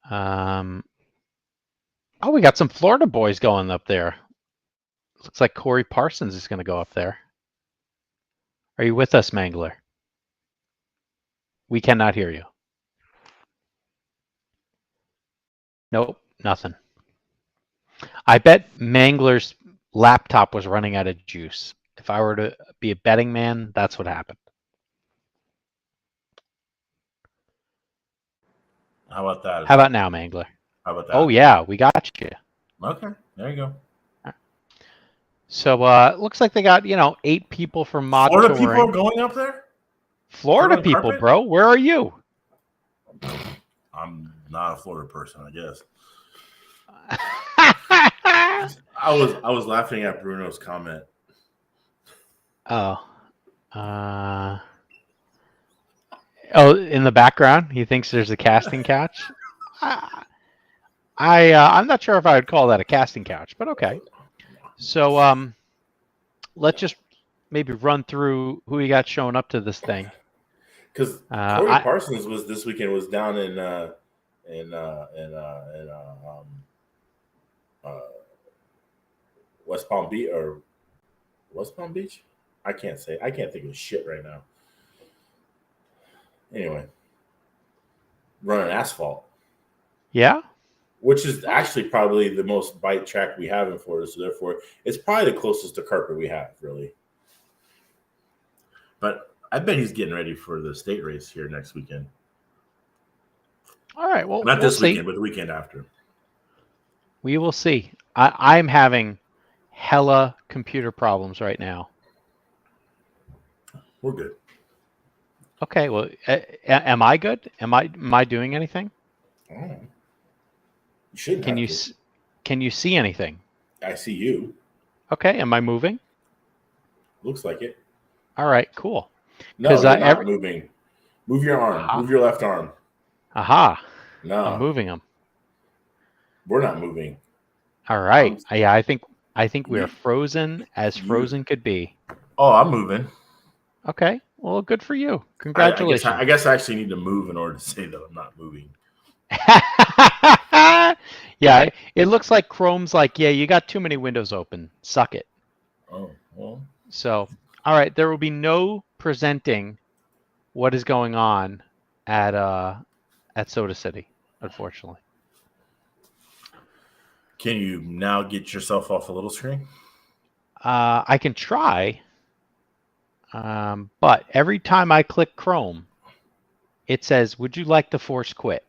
A: Oh, we got some Florida boys going up there. Looks like Corey Parsons is going to go up there. Are you with us, Mangler? We cannot hear you. Nope, nothing. I bet Mangler's laptop was running out of juice. If I were to be a betting man, that's what happened.
C: How about that?
A: How about now, Mangler?
C: How about that?
A: Oh, yeah, we got you.
C: Okay, there you go.
A: So it looks like they got, 8 people from Mod
C: Florida
A: Touring.
C: people are going up there?
A: Florida people,
C: carpet?
A: bro. Where are you?
C: I'm not a Florida person, I guess.
A: I
C: was laughing at Bruno's comment.
A: Oh. In the background, he thinks there's a casting couch. I'm not sure if I would call that a casting couch, but okay. So let's just maybe run through who we got showing up to this thing.
C: Because Corey Parsons was this weekend was down in West Palm Beach. I can't think of shit right now. Anyway, running asphalt.
A: Yeah.
C: Which is actually probably the most bite track we have in Florida. So therefore, it's probably the closest to carpet we have, really. But I bet he's getting ready for the state race here next weekend.
A: All right. Well,
C: not this
A: see.
C: weekend, but the weekend after.
A: We will see. I'm having hella computer problems right now.
C: We're good.
A: Okay. Well, am I good? Am I doing anything?
C: Oh. You shouldn't.
A: Can you see anything?
C: I see you.
A: Okay. Am I moving?
C: Looks like it.
A: All right. Cool.
C: No, you're not moving. Move your arm.
A: Aha.
C: Move your left arm.
A: Aha.
C: No.
A: I'm moving them.
C: We're not moving.
A: All right. Yeah, I think we are frozen as frozen could be.
C: Oh, I'm moving.
A: Okay. Well, good for you. Congratulations.
C: I guess I actually need to move in order to say that I'm not moving.
A: Yeah, it looks like Chrome's like, yeah, you got too many windows open. Suck it.
C: Oh, well.
A: So, all right, there will be no presenting what is going on at Soda City, unfortunately.
C: Can you now get yourself off a little screen?
A: I can try, but every time I click Chrome, it says, "Would you like to force quit?"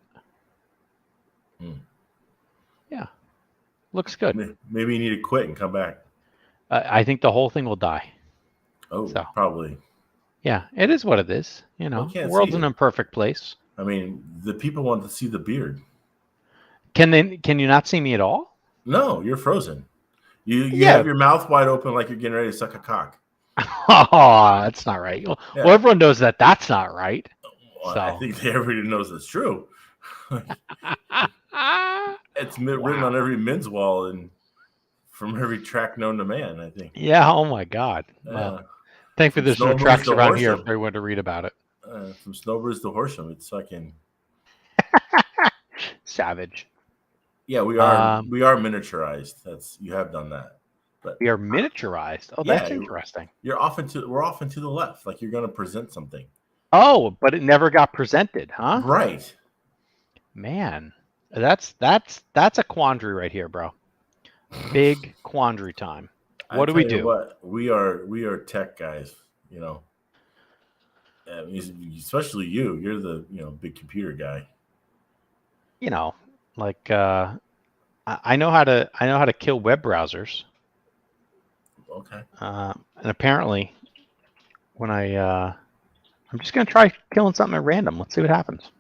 A: Yeah, looks good.
C: Maybe you need to quit and come back.
A: I think the whole thing will die.
C: Oh, so. Probably.
A: Yeah, it is what it is. You know, the world's an imperfect place.
C: I mean, the people want to see the beard.
A: Can you not see me at all?
C: No, you're frozen. You have your mouth wide open like you're getting ready to suck a cock.
A: Oh, that's not right. Well, everyone knows that that's not right.
C: Well, so. I think everybody knows it's true. It's written on every men's wall and from every track known to man, I think.
A: Yeah, oh my God. Well, thankfully there's no tracks around here for everyone to read about it.
C: From Snowbirds to Horsham, it's fucking...
A: Savage.
C: Yeah, we are miniaturized. You have done that. But
A: we are miniaturized. Oh, that's interesting.
C: We're off and to the left, like you're going to present something.
A: Oh, but it never got presented, huh?
C: Right.
A: Man, that's a quandary right here, bro. Big quandary time. What do we do?
C: What we are tech guys, you know. Especially you. You're the big computer guy.
A: You know, like I know how to kill web browsers.
C: Okay.
A: And apparently, when I'm just gonna try killing something at random. Let's see what happens.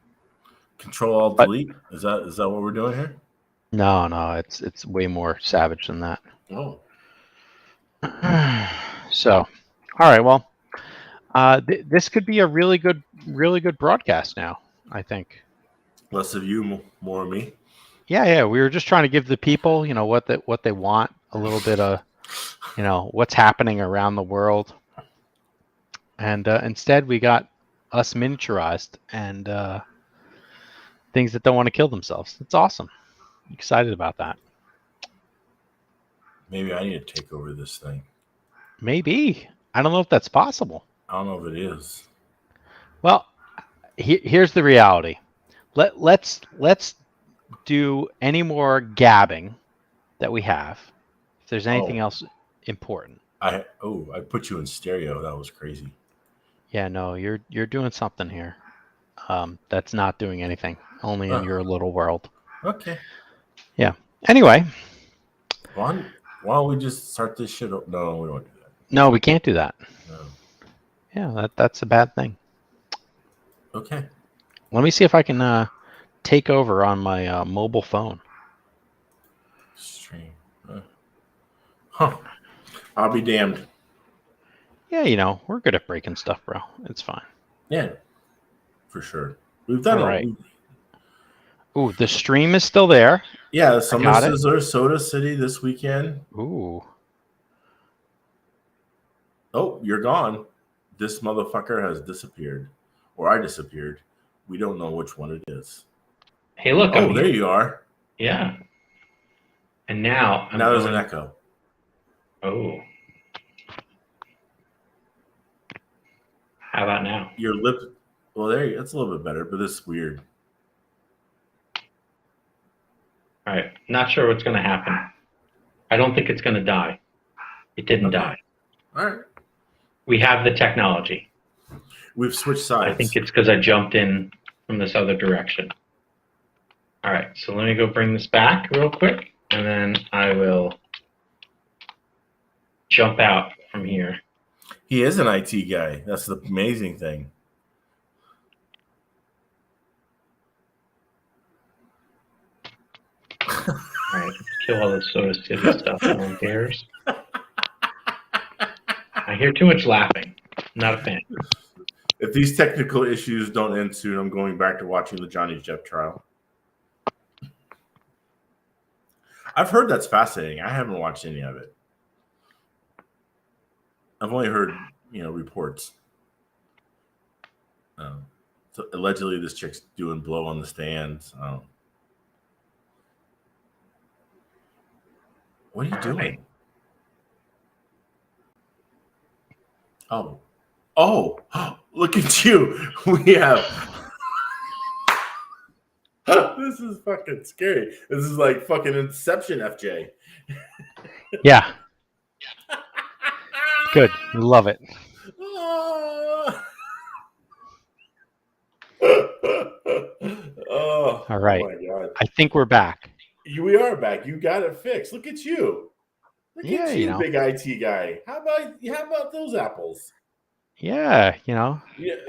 C: Control-Alt-Delete. Is that what we're doing here?
A: No, it's way more savage than that.
C: Oh.
A: So, all right. Well, this could be a really good broadcast now, I think.
C: Less of you, more of me.
A: Yeah. We were just trying to give the people, what they want, a little bit of, what's happening around the world. And instead, we got us miniaturized and things that don't want to kill themselves. It's awesome. I'm excited about that.
C: Maybe I need to take over this thing.
A: Maybe. I don't know if that's possible.
C: I don't know if it is.
A: Well, here's the reality. Let's do any more gabbing that we have. If there's anything else important.
C: I put you in stereo. That was crazy.
A: Yeah, no, you're doing something here. That's not doing anything. Only in your little world.
C: Okay.
A: Yeah. Anyway.
C: Why don't we just start this shit up? No, we won't do that.
A: No, we can't do that.
C: No.
A: Yeah, that's a bad thing.
C: Okay.
A: Let me see if I can take over on my mobile phone.
C: Stream. Huh. I'll be damned.
A: Yeah, we're good at breaking stuff, bro. It's fine.
C: Yeah, for sure. We've done
A: all right. Ooh, the stream is still there.
C: Yeah, Summer Sizzler, Soda City this weekend.
A: Ooh.
C: Oh, you're gone. This motherfucker has disappeared. Or I disappeared. We don't know which one it is.
D: Hey, look.
C: Oh, there you are.
D: Yeah. And now
C: there's an echo.
D: Oh.
C: your lip. Well, it's a little bit better, but it's weird.
D: All right. Not sure what's going to happen. I don't think it's going to die. It didn't die.
C: All right.
D: We have the technology.
C: We've switched sides.
D: I think it's because I jumped in from this other direction. All right. So let me go bring this back real quick, and then I will jump out from here.
C: He is an IT guy. That's the amazing thing.
D: All right. Kill all the Soda City stuff. No one cares. I hear too much laughing. Not a fan.
C: If these technical issues don't end soon, I'm going back to watching the Johnny Depp trial. I've heard that's fascinating. I haven't watched any of it. I've only heard, reports. So allegedly, this chick's doing blow on the stands. What are you doing? Oh, look at you. We have. This is fucking scary. This is like fucking Inception, FJ.
A: Yeah. Good. Love it.
C: Oh,
A: all right.
C: Oh my God.
A: I think we're back.
C: We are back. You got it fixed. Look at you. Look at you, big IT guy. How about those apples?
A: Yeah,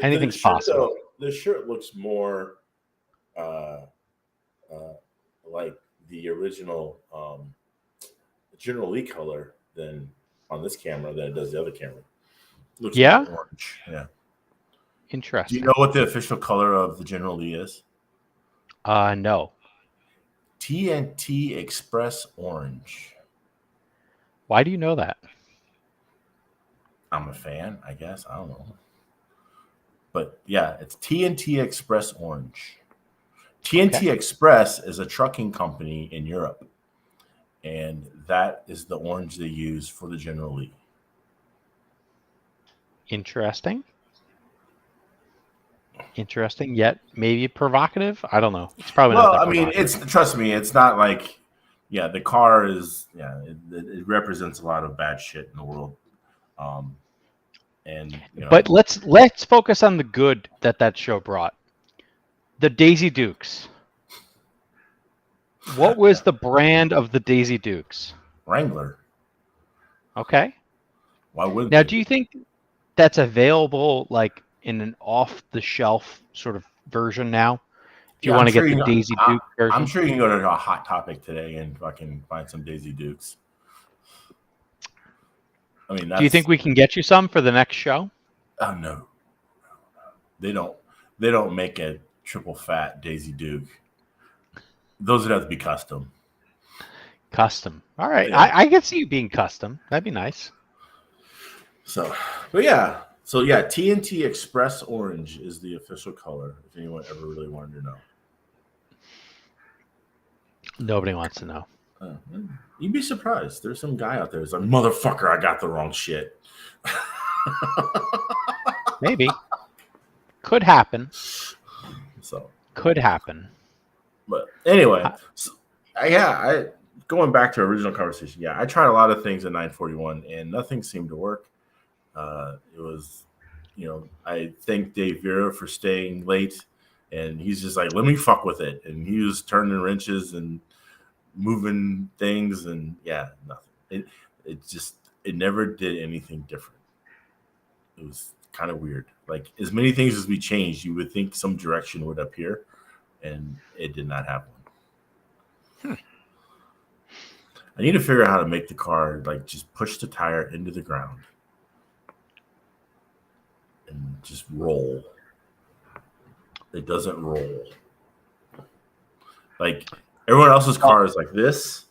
A: anything's possible.
C: The shirt looks more like the original General Lee color than on this camera than it does the other camera. Looks like orange. Yeah.
A: Interesting.
C: Do you know what the official color of the General Lee is?
A: No.
C: TNT Express Orange.
A: Why do you know that?
C: I'm a fan, I guess. I don't know. But yeah, it's TNT Express Orange. TNT Express is a trucking company in Europe. And that is the orange they use for the General Lee.
A: Interesting, yet maybe provocative. I don't know. It's probably not that provocative.
C: Trust me, it's not like, the car is, it represents a lot of bad shit in the world.
A: But let's focus on the good that show brought. The Daisy Dukes. What was the brand of the Daisy Dukes?
C: Wrangler.
A: Okay.
C: Why wouldn't
A: now?
C: they?
A: Do you think that's available, like in an off-the-shelf sort of version now? If you want to get the Daisy Duke version,
C: I'm sure you can go to a Hot Topic today and fucking find some Daisy Dukes. I mean,
A: do you think we can get you some for the next show?
C: Oh no. They don't make a triple fat Daisy Duke. Those would have to be custom.
A: Custom. All right.
C: Yeah.
A: I can see you being custom. That'd be nice.
C: So, TNT Express Orange is the official color. If anyone ever really wanted to know.
A: Nobody wants to know.
C: You'd be surprised. There's some guy out there who's like, motherfucker, I got the wrong shit.
A: Maybe. Could happen.
C: So
A: could happen.
C: But anyway, I going back to original conversation. Yeah, I tried a lot of things at 941 and nothing seemed to work. It was, I thank Dave Vera for staying late, and he's just like, let me fuck with it. And he was turning wrenches and moving things, and nothing. It never did anything different. It was kind of weird. Like, as many things as we changed, you would think some direction would appear, and it did not have one. I need to figure out how to make the car, like, just push the tire into the ground and just roll. It doesn't roll. Like, everyone else's car is like this.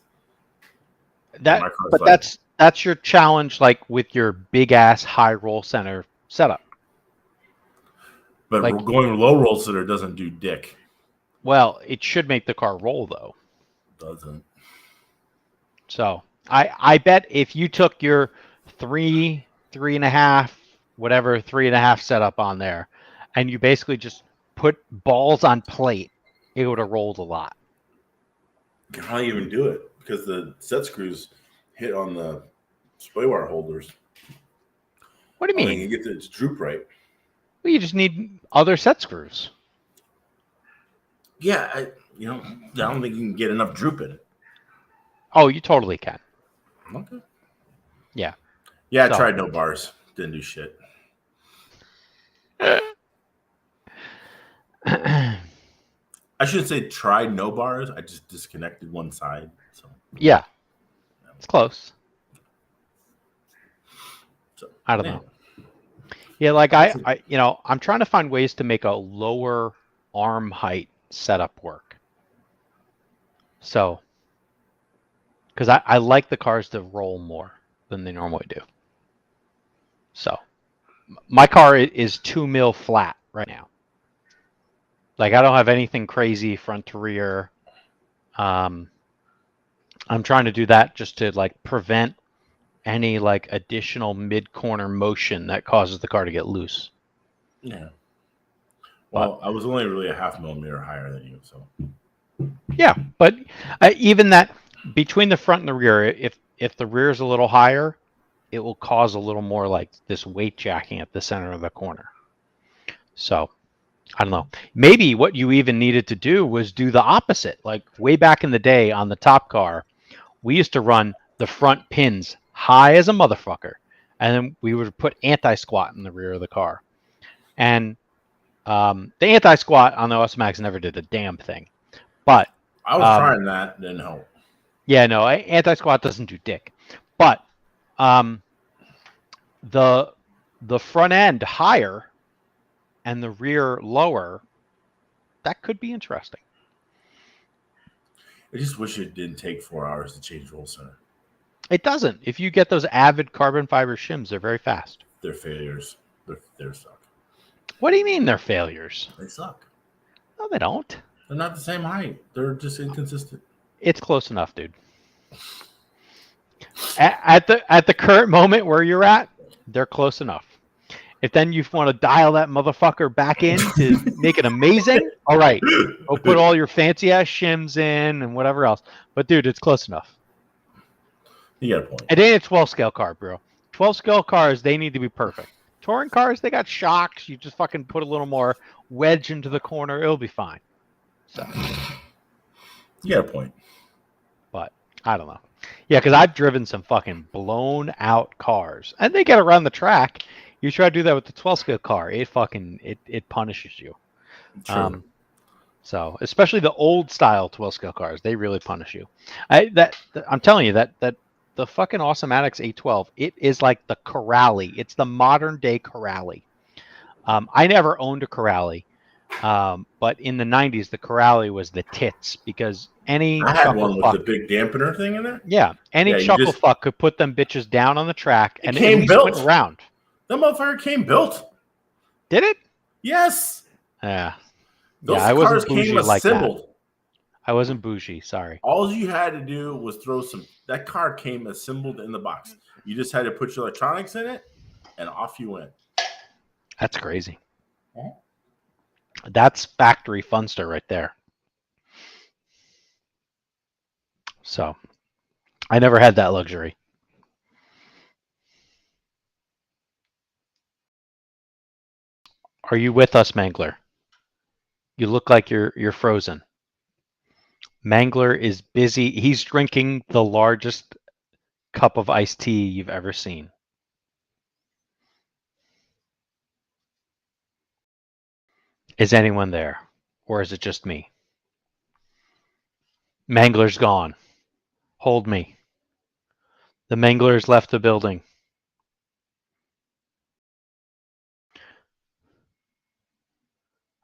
A: That's your challenge, like with your big ass high roll center setup.
C: But like, going low roll center doesn't do dick.
A: Well, it should make the car roll though.
C: Doesn't.
A: So I bet if you took your 3.5 setup on there and you basically just put balls on plate, it would have rolled a lot.
C: You can hardly even do it because the set screws hit on the spray wire holders.
A: What do you
C: I
A: mean?
C: mean, you get the droop right.
A: Well, you just need other set screws.
C: Yeah, I don't think you can get enough droop in it.
A: Oh, you totally can.
C: Okay.
A: Yeah.
C: Yeah, I
A: So-
C: tried no bars. Didn't do shit. I shouldn't say tried no bars. I just disconnected one side. So
A: Yeah. It's close. I don't
C: yeah.
A: know. Yeah, like I I'm trying to find ways to make a lower arm height setup work. So, because I like the cars to roll more than they normally do. So, my car is 2 mil flat right now. Like I don't have anything crazy front to rear. I'm trying to do that just to like prevent any like additional mid corner motion that causes the car to get loose.
C: Yeah. Well, I was only really a 0.5 millimeter higher than you, so.
A: Yeah, but even that between the front and the rear, if the rear is a little higher, it will cause a little more like this weight jacking at the center of the corner. So I don't know. Maybe what you even needed to do was do the opposite. Like way back in the day on the top car, we used to run the front pins high as a motherfucker, and then we would put anti-squat in the rear of the car. And the anti-squat on the Osmax never did a damn thing. But
C: I was trying that, didn't help.
A: yeah, no, anti-squat doesn't do dick. But the front end higher and the rear lower, that could be interesting.
C: I just wish it didn't take 4 hours to change roll center.
A: It doesn't. If you get those Avid carbon fiber shims, they're very fast.
C: They're failures. They're suck.
A: What do you mean they're failures?
C: They suck.
A: No, they don't.
C: They're not the same height. They're just inconsistent.
A: It's close enough, dude. At the current moment where you're at, they're close enough. If then you want to dial that motherfucker back in to make it amazing, all right, go put all your fancy ass shims in and whatever else. But dude, it's close enough.
C: You got a point.
A: It ain't a 12 scale car, bro. 12 scale cars, they need to be perfect. Touring cars, they got shocks. You just fucking put a little more wedge into the corner, it'll be fine. So,
C: You got a point.
A: but I don't know. Yeah, because I've driven some fucking blown out cars, and they get around the track. You try to do that with the 12 scale car, it punishes you.
C: True.
A: So especially the old style 12 scale cars, they really punish you. I'm telling you that the fucking Awesomatics 812, it is like the Corrali. It's the modern day Corrali. I never owned a Corrali, but in the 90s, the Corrali was the tits because any
C: I had
A: chuckle
C: one with
A: fuck,
C: the big dampener thing in there.
A: yeah, any
C: Yeah, you
A: chuckle
C: just-
A: fuck could put them bitches down on the track and
C: came
A: at least
C: built.
A: went around.
C: That motherfucker came built.
A: Did it?
C: Yes.
A: Yeah.
C: Those
A: I
C: cars
A: wasn't bougie
C: came
A: like that.
C: assembled.
A: I wasn't bougie. Sorry.
C: All you had to do was throw some. That car came assembled in the box. You just had to put your electronics in it, and off you went.
A: That's crazy.
C: Yeah.
A: That's factory funster right there. So, I never had that luxury. Are you with us, Mangler? You look like you're frozen. Mangler is busy. He's drinking the largest cup of iced tea you've ever seen. Is anyone there? Or is it just me? Mangler's gone. Hold me. The Mangler's left the building.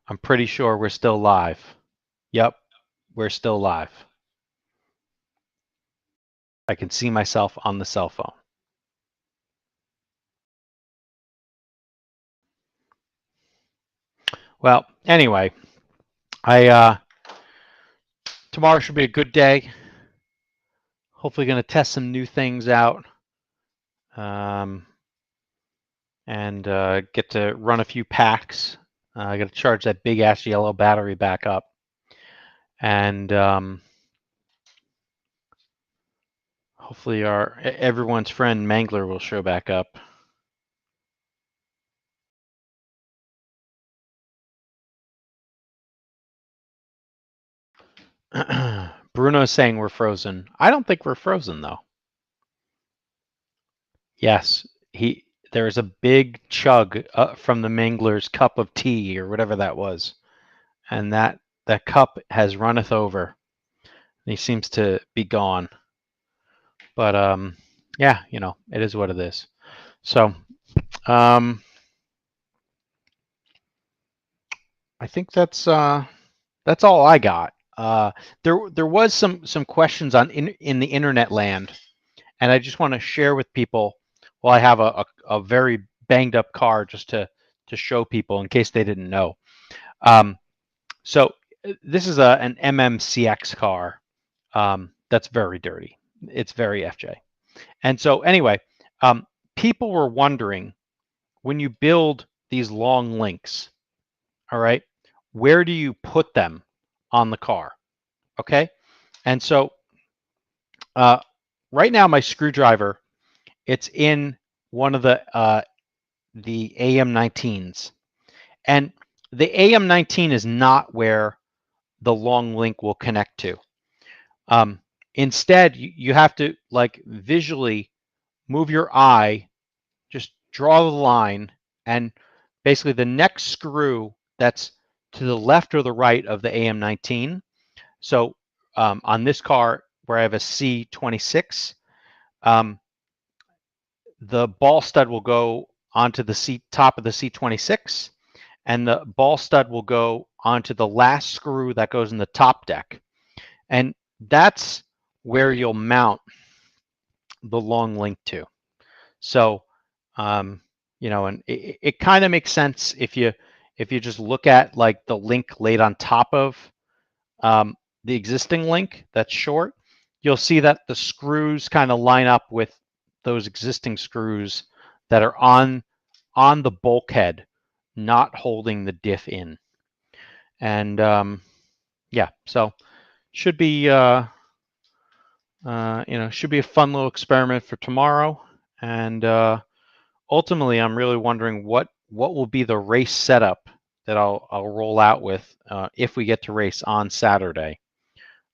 A: I'm pretty sure we're still live. Yep, we're still live. I can see myself on the cell phone. Well, anyway, tomorrow should be a good day. Hopefully going to test some new things out. And get to run a few packs. I got to charge that big ass yellow battery back up, and hopefully everyone's friend Mangler will show back up. Bruno's saying we're frozen. I don't think we're frozen though. Yes, there's a big chug from the Mangler's cup of tea or whatever that was, and that cup has runneth over. He seems to be gone. But yeah, it is what it is. So I think that's all I got. There was some questions in the internet land, and I just want to share with people. Well, I have a very banged up car just to show people in case they didn't know. So this is an MMCX car that's very dirty. It's very FJ. And so anyway, people were wondering, when you build these long links, all right, where do you put them on the car? Okay. And so right now my screwdriver, it's in one of the AM19s. And the AM19 is not where the long link will connect to. Instead, you have to visually move your eye, just draw the line, and basically the next screw that's to the left or the right of the AM19. So on this car where I have a C26, the ball stud will go onto the top of the C26, and the ball stud will go onto the last screw that goes in the top deck. And that's where you'll mount the long link to. So, and it kind of makes sense if you just look at the link laid on top of the existing link that's short. You'll see that the screws kind of line up with those existing screws that are on the bulkhead, not holding the diff in. And yeah, so should be should be a fun little experiment for tomorrow. And ultimately, I'm really wondering what will be the race setup that I'll roll out with if we get to race on Saturday.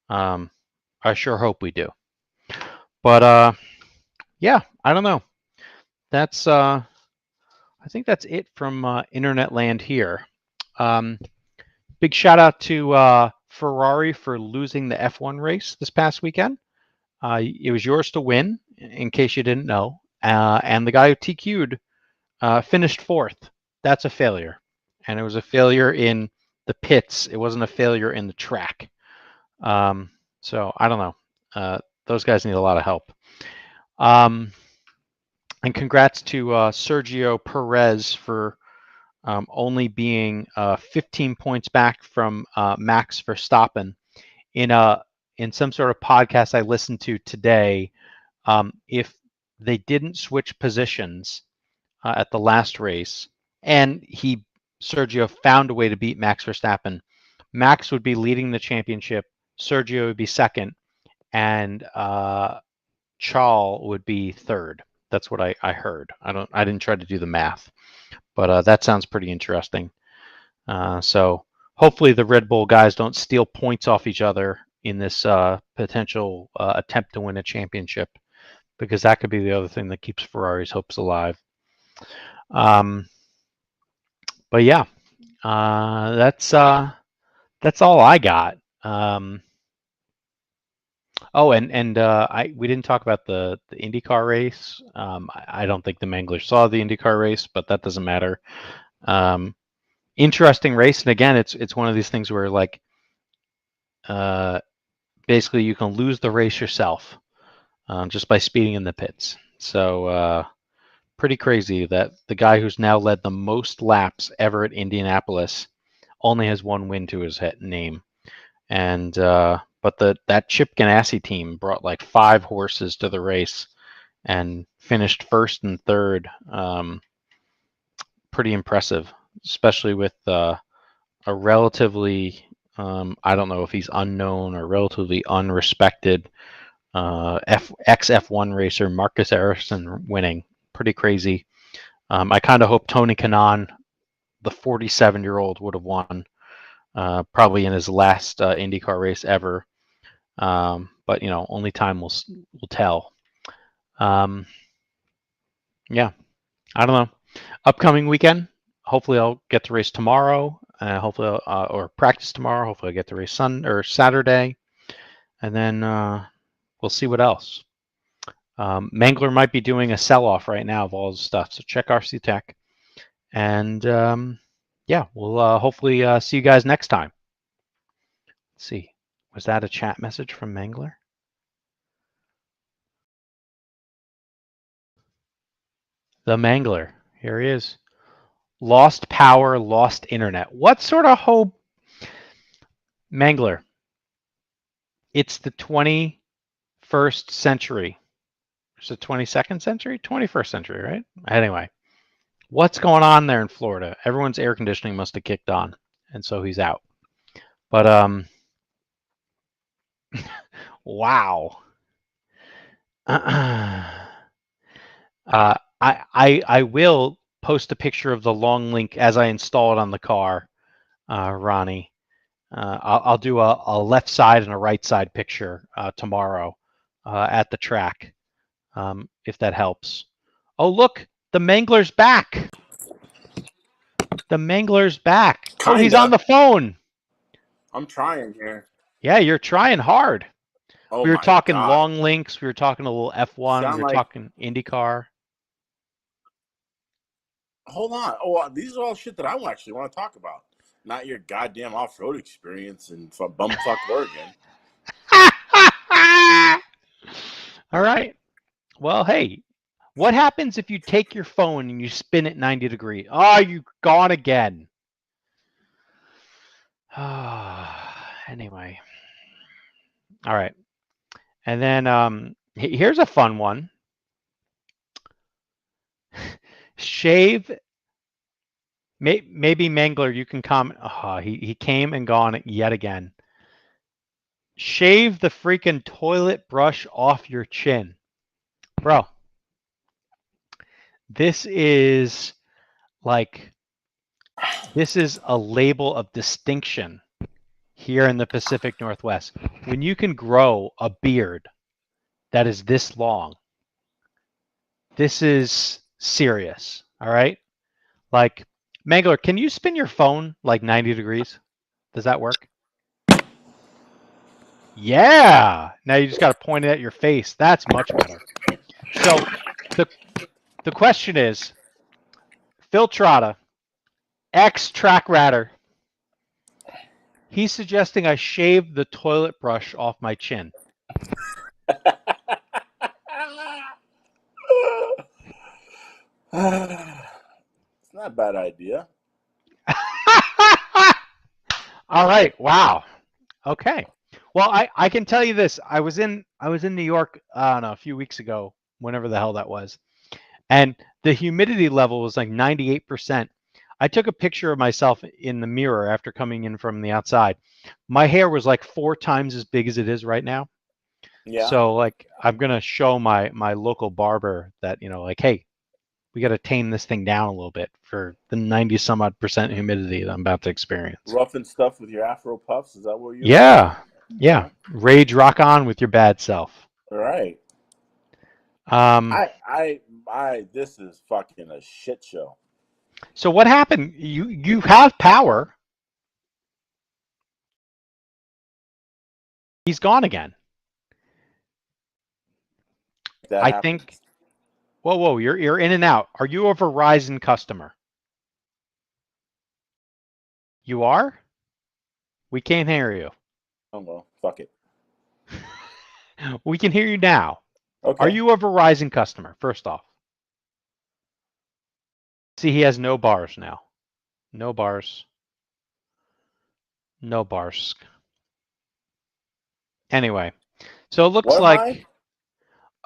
A: I sure hope we do. But yeah, I don't know. That's I think that's it from internet land here. Big shout out to Ferrari for losing the F1 race this past weekend. It was yours to win, in case you didn't know. And the guy who TQ'd finished fourth. That's a failure. And it was a failure in the pits. It wasn't a failure in the track. So I don't know. Those guys need a lot of help. And congrats to Sergio Perez for only being 15 points back from Max Verstappen in some sort of podcast I listened to today. If they didn't switch positions at the last race, and Sergio found a way to beat Max Verstappen, Max would be leading the championship, Sergio would be second, and Charles would be third. That's what I heard. I didn't try to do the math, but that sounds pretty interesting. So hopefully the Red Bull guys don't steal points off each other in this potential attempt to win a championship, because that could be the other thing that keeps Ferrari's hopes alive. But yeah, that's all I got. Oh, and we didn't talk about the IndyCar race. I don't think the Manglers saw the IndyCar race, but that doesn't matter. Interesting race, and again, it's one of these things where basically you can lose the race yourself just by speeding in the pits. So pretty crazy that the guy who's now led the most laps ever at Indianapolis only has one win to his name. And but that Chip Ganassi team brought 5 horses to the race and finished first and third. Pretty impressive. especially with a relatively, I don't know if he's unknown or relatively unrespected ex-F1 racer Marcus Ericsson winning. Pretty crazy. I kind of hope Tony Kanaan, the 47-year-old, would have won, probably in his last IndyCar race ever. But only time will tell. Yeah, I don't know. Upcoming weekend, hopefully I'll get to race tomorrow. Hopefully, or practice tomorrow. Hopefully, I get to race Saturday, and then we'll see what else. Mangler might be doing a sell-off right now of all his stuff, so check RC Tech. And yeah, we'll hopefully see you guys next time. Let's see. Was that a chat message from Mangler? The Mangler. Here he is. Lost power, lost internet. What sort of hope? Mangler. It's the 21st century. It's the 22nd century? 21st century, right? Anyway. What's going on there in Florida? Everyone's air conditioning must have kicked on, and so he's out. But wow. I will post a picture of the long link as I install it on the car, Ronnie. I'll do a left side and a right side picture tomorrow at the track, if that helps. Oh, look, the Mangler's back. The Mangler's back. Oh, he's on the phone.
C: I'm trying here.
A: Yeah, you're trying hard.
C: Oh,
A: We were
C: my
A: talking
C: God.
A: long links. We were talking a little F1.
C: Sound
A: We were
C: like-
A: talking IndyCar.
C: Hold on. Oh, these are all shit that I actually want to talk about. Not your goddamn off-road experience in bumfuck Oregon.
A: All right. Well, hey, what happens if you take your phone and you spin it 90 degrees? Oh, you gone again. Anyway. All right. And then here's a fun one. Shave. Maybe Mangler, you can comment. Oh, he came and gone yet again. Shave the freaking toilet brush off your chin. Bro. This is a label of distinction here in the Pacific Northwest. When you can grow a beard that is this long, this is serious. All right. Like, Mangler, can you spin your phone like 90 degrees? Does that work? Yeah. Now you just got to point it at your face. That's much better. So the question is, Phil Trotta, ex-track ratter, he's suggesting I shave the toilet brush off my chin.
C: It's not a bad idea.
A: All right. Wow. Okay. Well, I can tell you this. I was in New York, I don't know, a few weeks ago, whenever the hell that was. And the humidity level was like 98%. I took a picture of myself in the mirror after coming in from the outside. My hair was like 4 times as big as it is right now.
C: Yeah.
A: So like I'm gonna show my local barber that, like, hey, we got to tame this thing down a little bit for the 90 some odd % humidity that I'm about to experience.
C: Rough and stuff with your Afro puffs. Is that what you?
A: Yeah. Rage, rock on with your bad self.
C: All right. This is fucking a shit show.
A: So what happened? You have power. He's gone again. I think. Whoa! You're in and out. Are you a Verizon customer? You are? We can't hear you.
C: Oh well, fuck it.
A: We can hear you now.
C: Okay.
A: Are you a Verizon customer? First off. See, he has no bars now. No bars. No bars. Anyway, so it looks like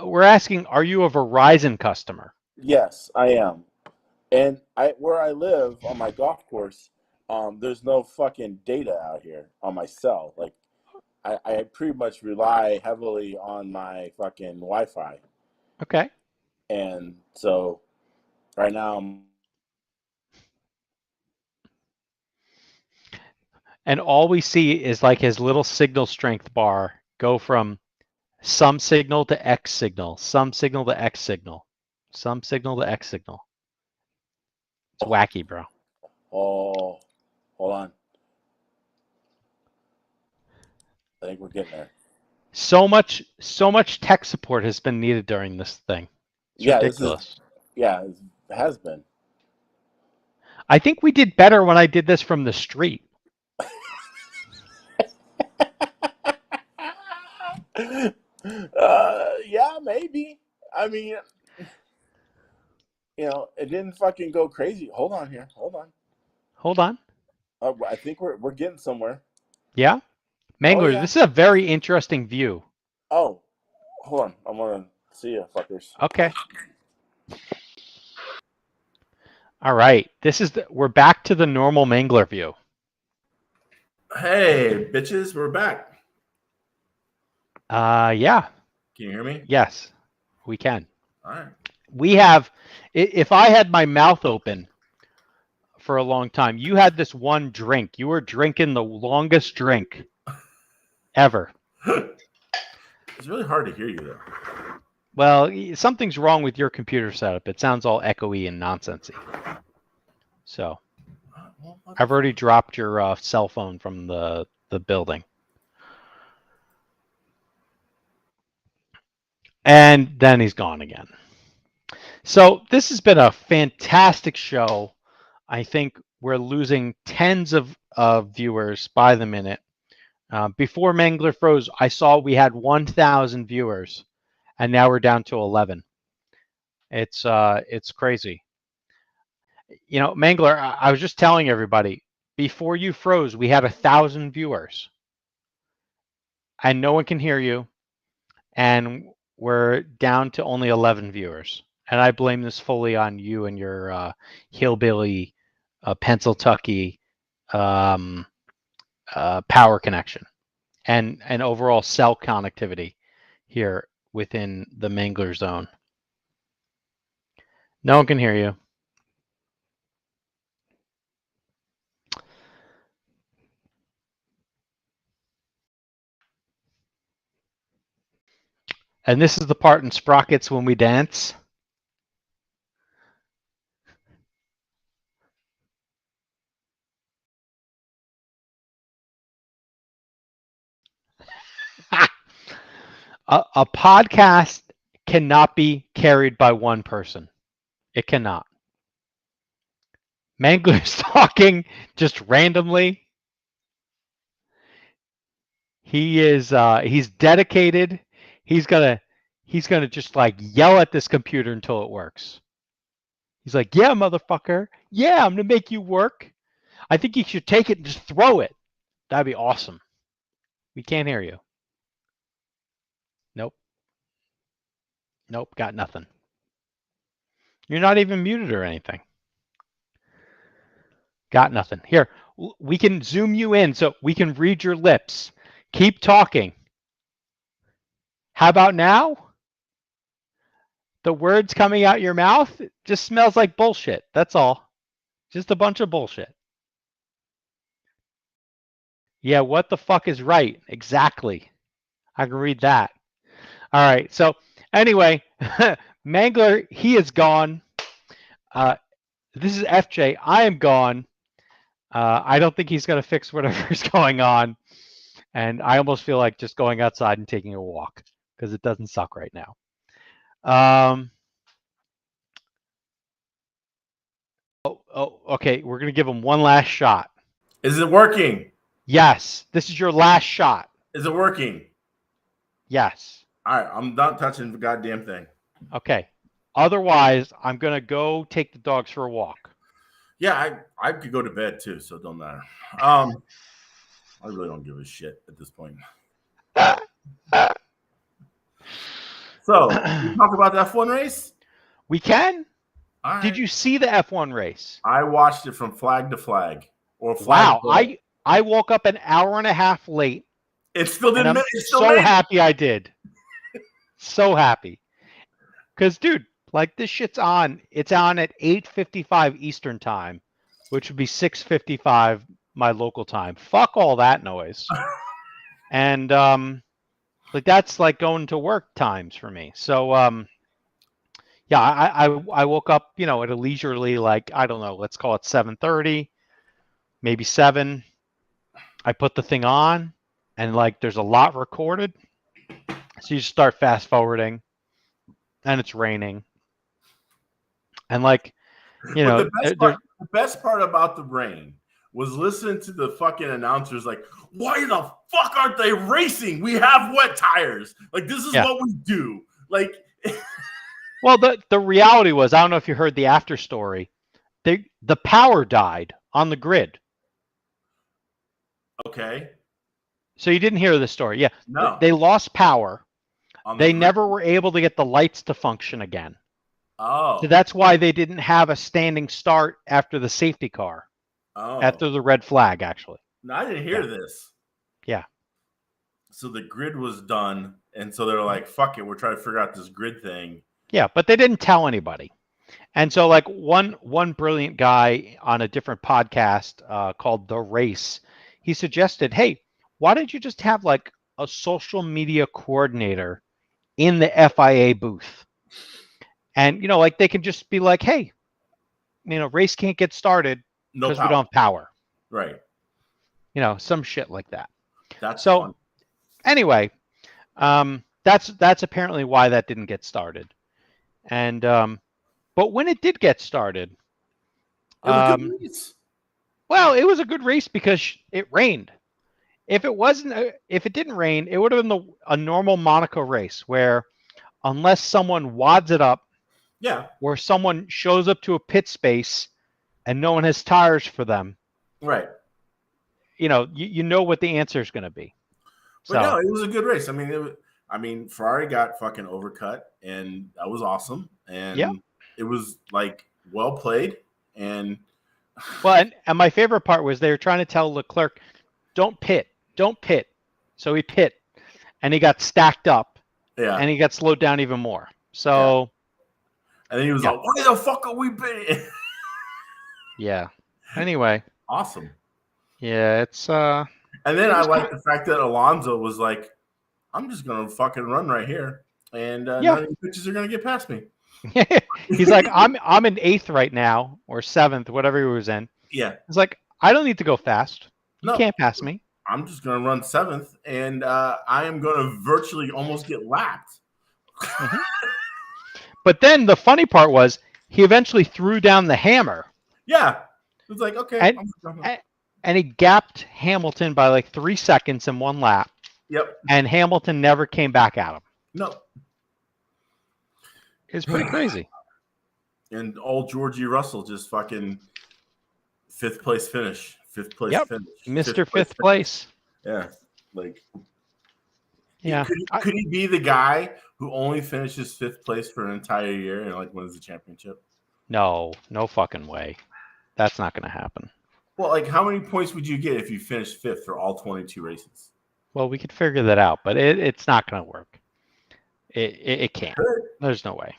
A: we're asking, are you a Verizon customer?
C: Yes, I am. And where I live on my golf course, there's no fucking data out here on my cell. Like I pretty much rely heavily on my fucking Wi-Fi,
A: Okay.
C: and so right now
A: And all we see is like his little signal strength bar go from some signal to X signal, some signal to X signal, some signal to X signal. It's wacky, bro.
C: oh, hold on, I think we're getting there.
A: So much tech support has been needed during this thing. It's
C: Yeah,
A: ridiculous.
C: it has been.
A: I think we did better when I did this from the street.
C: Yeah, maybe. I mean, it didn't fucking go crazy. Hold on here. Hold on.
A: Hold on.
C: I think we're getting somewhere.
A: Yeah? Mangler,
C: yeah.
A: this is a very interesting view.
C: Oh, hold on. I want to see you, fuckers.
A: Okay. All right. We're back to the normal Mangler view.
C: Hey, bitches, we're back.
A: Yeah.
C: Can you hear me?
A: Yes, we can.
C: All right.
A: We have, if I had my mouth open for a long time, you had this one drink. You were drinking the longest drink ever.
C: It's really hard to hear you, though.
A: Well, something's wrong with your computer setup. It sounds all echoey and nonsensy. So I've already dropped your cell phone from the building. And then he's gone again. So this has been a fantastic show. I think we're losing tens of viewers by the minute. Before Mangler froze, I saw we had 1,000 viewers, and now we're down to 11. It's crazy. Mangler, I was just telling everybody, before you froze, we had 1,000 viewers, and no one can hear you, and we're down to only 11 viewers. And I blame this fully on you and your hillbilly Pennsyltucky power connection and overall cell connectivity here within the Mangler zone. No one can hear you. And this is the part in Sprockets when we dance. A podcast cannot be carried by one person. It cannot. Mangler's talking just randomly. He is he's dedicated. He's gonna just like yell at this computer until it works. He's like, yeah, motherfucker. Yeah, I'm gonna make you work. I think you should take it and just throw it. That'd be awesome. We can't hear you. Nope. Nope, got nothing. You're not even muted or anything. Got nothing. Here, we can zoom you in so we can read your lips. Keep talking. How about now? The words coming out your mouth just smells like bullshit. That's all. Just a bunch of bullshit. Yeah, what the fuck is right? Exactly. I can read that. All right. So anyway, Mangler, he is gone. This is FJ. I am gone. I don't think he's going to fix whatever's going on. And I almost feel like just going outside and taking a walk because it doesn't suck right now. Okay. We're going to give him one last shot.
C: Is it working?
A: Yes. This is your last shot.
C: Is it working?
A: Yes.
C: All right. I'm not touching the goddamn thing.
A: Okay. Otherwise, I'm going to go take the dogs for a walk.
C: Yeah, I could go to bed too, so it don't matter. I really don't give a shit at this point. So, we talk about that fun race?
A: We can. Did you see the F1 race?
C: I watched it from flag to flag. Or flag
A: Wow,
C: to flag.
A: I woke up an hour and a half late.
C: It still
A: And
C: didn't.
A: I'm
C: It still
A: so
C: made it.
A: happy I did. So happy. Because, dude, like this shit's on. It's on at 8:55 Eastern time, which would be 6:55 my local time. Fuck all that noise. And like that's like going to work times for me. So yeah, I woke up, you know, at a leisurely, like, I don't know, let's call it 7:30, maybe 7. I put the thing on, and like there's a lot recorded. So you start fast forwarding, and it's raining. And like, you know,
C: The best part about the rain was listening to the fucking announcers like, why the fuck aren't they racing? We have wet tires. Like, this is what we do. Like,
A: well, the reality was, I don't know if you heard the after story. The power died on the grid.
C: Okay.
A: So you didn't hear the story. Yeah.
C: No.
A: They lost power. They
C: grid.
A: never were able to get the lights to function again.
C: Oh.
A: So that's why they didn't have a standing start after the safety car.
C: Oh.
A: After the red flag, actually.
C: No, I didn't hear this.
A: Yeah.
C: So the grid was done, and so they're like, fuck it, we're trying to figure out this grid thing.
A: Yeah, but they didn't tell anybody. And so like one brilliant guy on a different podcast called The Race, he suggested, hey, why don't you just have like a social media coordinator in the FIA booth? And, you know, like they can just be like, hey, you know, race can't get started because we don't have power.
C: Right.
A: You know, some shit like that.
C: That's
A: so
C: fun.
A: Anyway, that's apparently why that didn't get started. And but when it did get started,
C: it was a good race.
A: Well, it was a good race because it rained. If it didn't rain, it would have been a normal Monaco race where, unless someone wads it up, or someone shows up to a pit space and no one has tires for them,
C: right?
A: You know, you know what the answer is going to be.
C: But no, it was a good race. I mean, Ferrari got fucking overcut, and that was awesome. And it was like well played. And
A: well, and my favorite part was they were trying to tell Leclerc, don't pit. So he pit, and he got stacked up.
C: Yeah.
A: And he got slowed down even more. So.
C: And then he was like, "Why the fuck are we pitting?"
A: Yeah. Anyway.
C: Awesome.
A: Yeah, it's
C: And then I like the fact that Alonso was like, I'm just gonna fucking run right here, and none of these bitches are gonna get past me.
A: He's like, I'm in 8th right now, or 7th, whatever he was in.
C: Yeah.
A: He's like, I don't need to go fast. You can't pass me.
C: I'm just gonna run 7th, and I am gonna virtually almost get lapped.
A: Mm-hmm. But then the funny part was he eventually threw down the hammer.
C: Yeah. It was like, okay.
A: And he gapped Hamilton by like 3 seconds in one lap.
C: Yep.
A: And Hamilton never came back at him.
C: No.
A: It's pretty crazy.
C: And old Georgie Russell just fucking 5th place finish. 5th place finish.
A: Mr. 5th place.
C: Yeah. Like.
A: Yeah.
C: Could he be the guy who only finishes 5th place for an entire year and like wins the championship?
A: No fucking way. That's not going to happen.
C: Well, like how many points would you get if you finished 5th for all 22 races?
A: Well, we could figure that out, but it's not going to work. It can't. There's no way.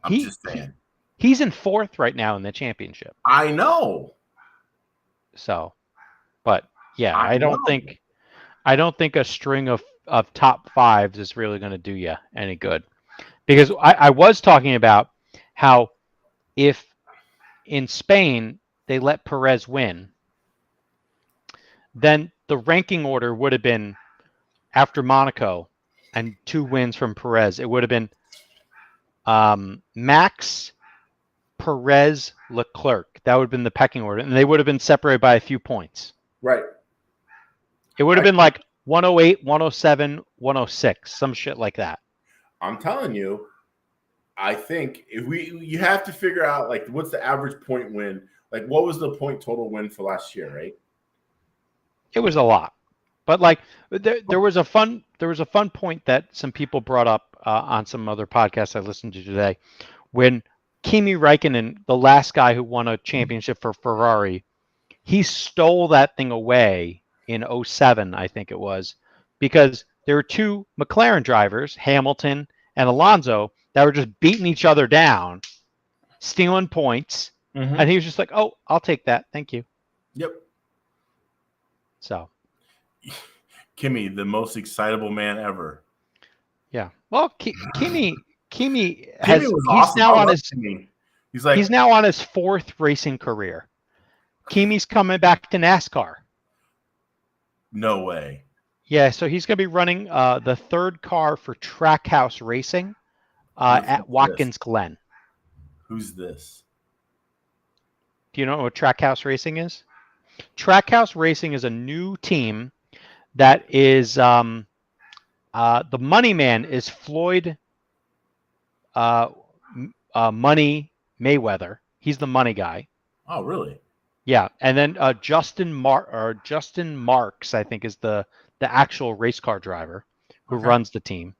C: I'm just saying.
A: He's in 4th right now in the championship.
C: I know.
A: So, but yeah, I don't think a string of top 5s is really going to do you any good. Because I was talking about how if in Spain they let Perez win, then the ranking order would have been after Monaco and 2 wins from Perez. It would have been Max, Perez, Leclerc. That would have been the pecking order, and they would have been separated by a few points.
C: Right.
A: It would have been like 108, 107, 106, some shit like that.
C: I'm telling you, I think you have to figure out like what's the average point win. Like what was the point total win for last year, right?
A: It was a lot, but like there was a fun point that some people brought up on some other podcasts I listened to today, when Kimi Räikkönen, the last guy who won a championship for Ferrari, he stole that thing away in 07, I think it was, because there were two McLaren drivers, Hamilton and Alonso, that were just beating each other down, stealing points.
C: Mhm.
A: And he was just like, "Oh, I'll take that. Thank you."
C: Yep.
A: So,
C: Kimi, the most excitable man ever.
A: yeah. Well, Kimi
C: Kimi
A: has
C: was
A: he's
C: awesome.
A: now
C: I
A: on
C: love
A: his
C: Kimi. He's like,
A: he's now on his 4th racing career. Kimi's coming back to NASCAR.
C: no way.
A: Yeah, so he's going to be running the 3rd car for Trackhouse Racing
C: Who's
A: at
C: this?
A: Watkins Glen.
C: Who's this?
A: Do you know what Trackhouse Racing is? Trackhouse Racing is a new team that is the money man is Floyd Money Mayweather. He's the money guy.
C: Oh, really?
A: Yeah, and then Justin Marks, I think, is the actual race car driver who
C: Okay.
A: runs the team.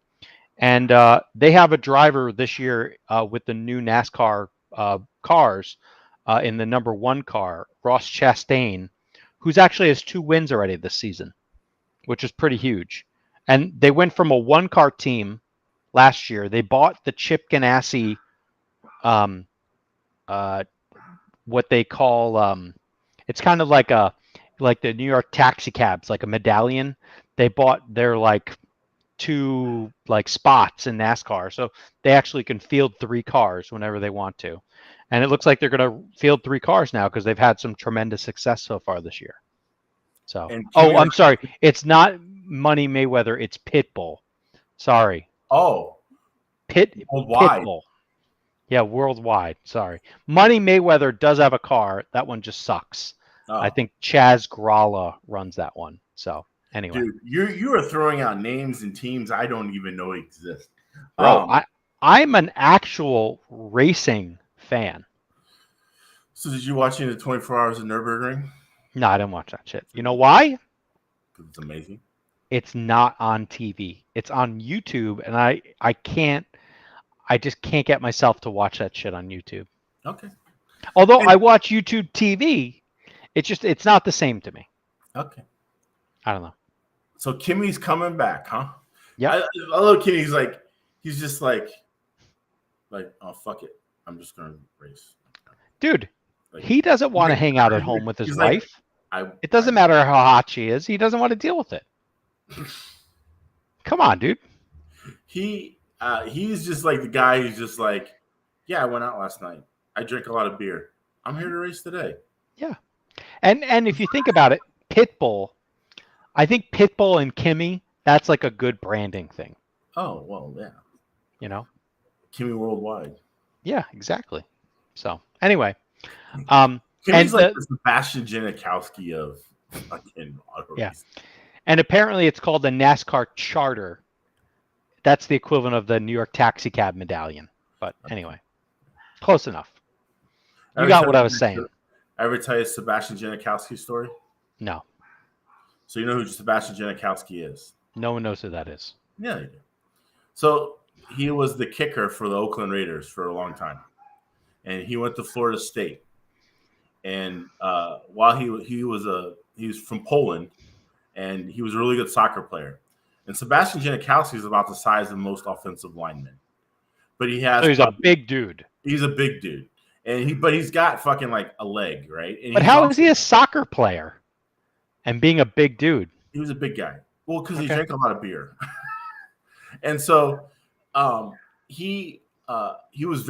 A: And they have a driver this year with the new NASCAR cars in the number 1 car, Ross Chastain, who's actually has 2 wins already this season, which is pretty huge. And they went from a 1-car team last year. They bought the Chip Ganassi, what they call, it's kind of like the New York taxi cabs, like a medallion. They bought their 2 spots in NASCAR, so they actually can field 3 cars whenever they want to. And it looks like they're going to field 3 cars now because they've had some tremendous success so far this year. So,
C: And
A: I'm sorry, it's not Money Mayweather, it's Pitbull. Sorry,
C: Oh, worldwide.
A: Pitbull. Yeah, worldwide. Sorry, Money Mayweather does have a car. That one just sucks.
C: Oh.
A: I think Chaz Gralla runs that one. So anyway,
C: Dude, you are throwing out names and teams I don't even know exist.
A: bro, I'm an actual racing fan.
C: So did you watch the 24 Hours of Nürburgring?
A: No, I didn't watch that shit. You know why?
C: Because it's amazing.
A: It's not on TV. It's on YouTube, and I just can't get myself to watch that shit on YouTube.
C: Okay.
A: Although I watch YouTube TV, it's not the same to me.
C: Okay.
A: I don't know.
C: So Kimi's coming back, huh?
A: Yeah.
C: I love Kimi. He's just like, oh, fuck it. I'm just going to race.
A: Dude,
C: Like,
A: he doesn't want to hang out at home with his
C: he's like,
A: wife. It doesn't matter how hot she is. He doesn't want to deal with it. Come on, dude.
C: He's just like the guy who's just like, yeah, I went out last night. I drank a lot of beer. I'm here to race today.
A: Yeah. And if you think about it, Pitbull, I think Pitbull and Kimi, that's like a good branding thing.
C: Oh, well, yeah.
A: You know?
C: Kimi worldwide.
A: Yeah, exactly. So anyway.
C: Kimi's
A: and
C: like the Sebastian Janikowski of fucking auto
A: Yeah.
C: racing.
A: And apparently it's called the NASCAR Charter. That's the equivalent of the New York taxi cab medallion. But anyway, close enough. You got what I was saying.
C: Ever tell you Sebastian Janikowski's story?
A: No.
C: So you know who Sebastian Janikowski is?
A: No one knows who that is.
C: Yeah, you do. So he was the kicker for the Oakland Raiders for a long time. And he went to Florida State. And while he was from Poland, and he was a really good soccer player. And Sebastian Janikowski is about the size of most offensive linemen. But he has
A: he's a big dude.
C: He's a big dude. And he's got fucking like a leg, right? And
A: But how is he a soccer player and being a big dude?
C: He was a big guy. Well, because he drank a lot of beer. And so he was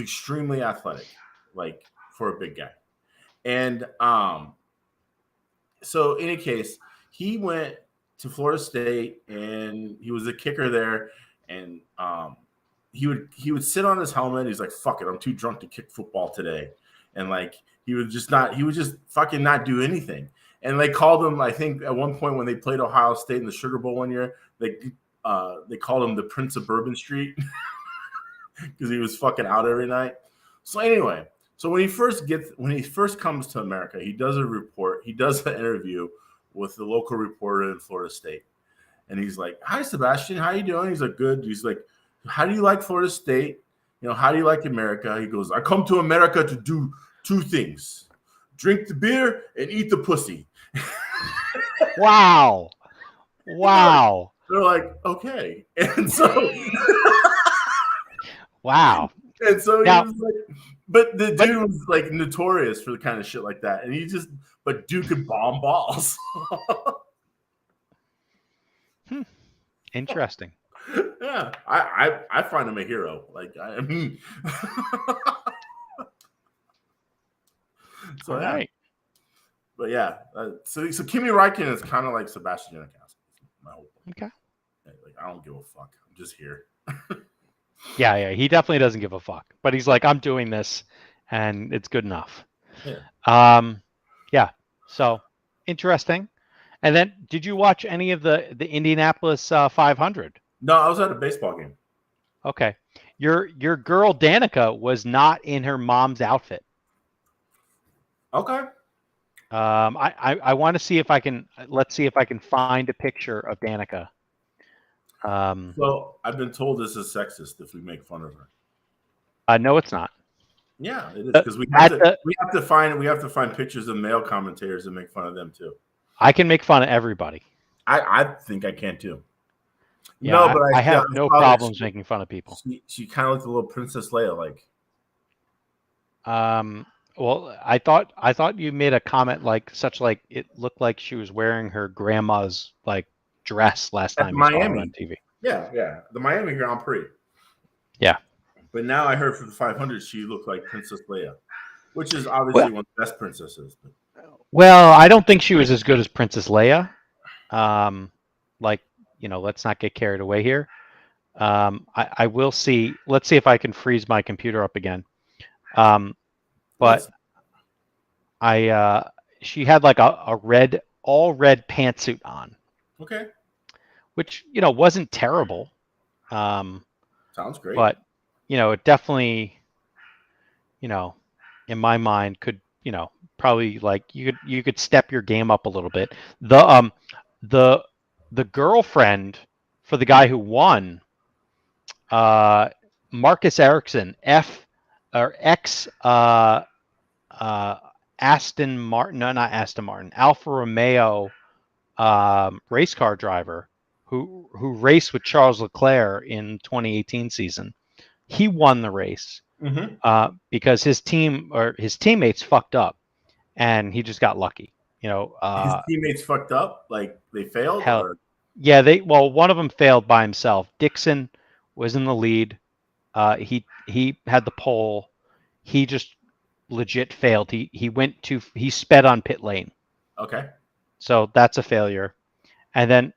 C: extremely athletic, like for a big guy. And so in any case, he went to Florida State and he was a kicker there. And he would sit on his helmet. He's like, fuck it, I'm too drunk to kick football today. And like he would just fucking not do anything. And they called him, I think at one point when they played Ohio State in the Sugar Bowl one year, they called him the Prince of Bourbon Street because he was fucking out every night. So anyway, when he first comes to America, he does an interview with the local reporter in Florida State. And he's like, "Hi, Sebastian, how you doing?" He's like, "Good." He's like, "How do you like Florida State?" how do you like America? He goes, I come to America to do two things: drink the beer and eat the pussy.
A: Wow. Wow.
C: They're like, okay, and so
A: Wow.
C: he
A: Now-
C: was like, but the dude was like notorious for the kind of shit like that, and but dude could bomb balls.
A: Interesting.
C: Yeah, I find him a hero. Like so
A: All
C: yeah.
A: right.
C: But yeah, so Kimi Räikkönen is kind of like Sebastian Janikowski. My whole point.
A: Okay.
C: Like I don't give a fuck. I'm just here.
A: Yeah. He definitely doesn't give a fuck. But he's like, I'm doing this, and it's good enough.
C: Yeah.
A: Yeah. So interesting. And then, did you watch any of the Indianapolis 500?
C: No, I was at a baseball game.
A: Okay. Your girl Danica was not in her mom's outfit.
C: Okay.
A: I want to see if I can. Let's see if I can find a picture of Danica.
C: So I've been told this is sexist if we make fun of her.
A: No, it's not.
C: Yeah, it is because we have to find pictures of male commentators and make fun of them too.
A: I can make fun of everybody.
C: I think I can too.
A: Yeah,
C: No, but
A: I have no problems making fun of people.
C: She kind of looked a little Princess Leia like.
A: Well, I thought you made a comment like it looked like she was wearing her grandma's like dress last time you saw her on TV.
C: Yeah, the Miami Grand Prix.
A: Yeah.
C: But now I heard for the 500 she looked like Princess Leia, which is obviously one of the best princesses.
A: Well, I don't think she was as good as Princess Leia. Let's not get carried away here. I will see. Let's see if I can freeze my computer up again. But she had like a all red pantsuit on.
C: Okay.
A: Which, wasn't terrible.
C: Sounds great.
A: But, it definitely, in my mind could, probably like you could step your game up a little bit. The girlfriend for the guy who won, Marcus Ericsson, Aston Martin, no, not Aston Martin, Alfa Romeo race car driver who raced with Charles Leclerc in 2018 season. He won the race because his teammates fucked up, and he just got lucky.
C: His teammates fucked up, like they failed.
A: Yeah, one of them failed by himself. Dixon was in the lead. He had the pole. He just legit failed. He sped on pit lane.
C: Okay.
A: So that's a failure. And then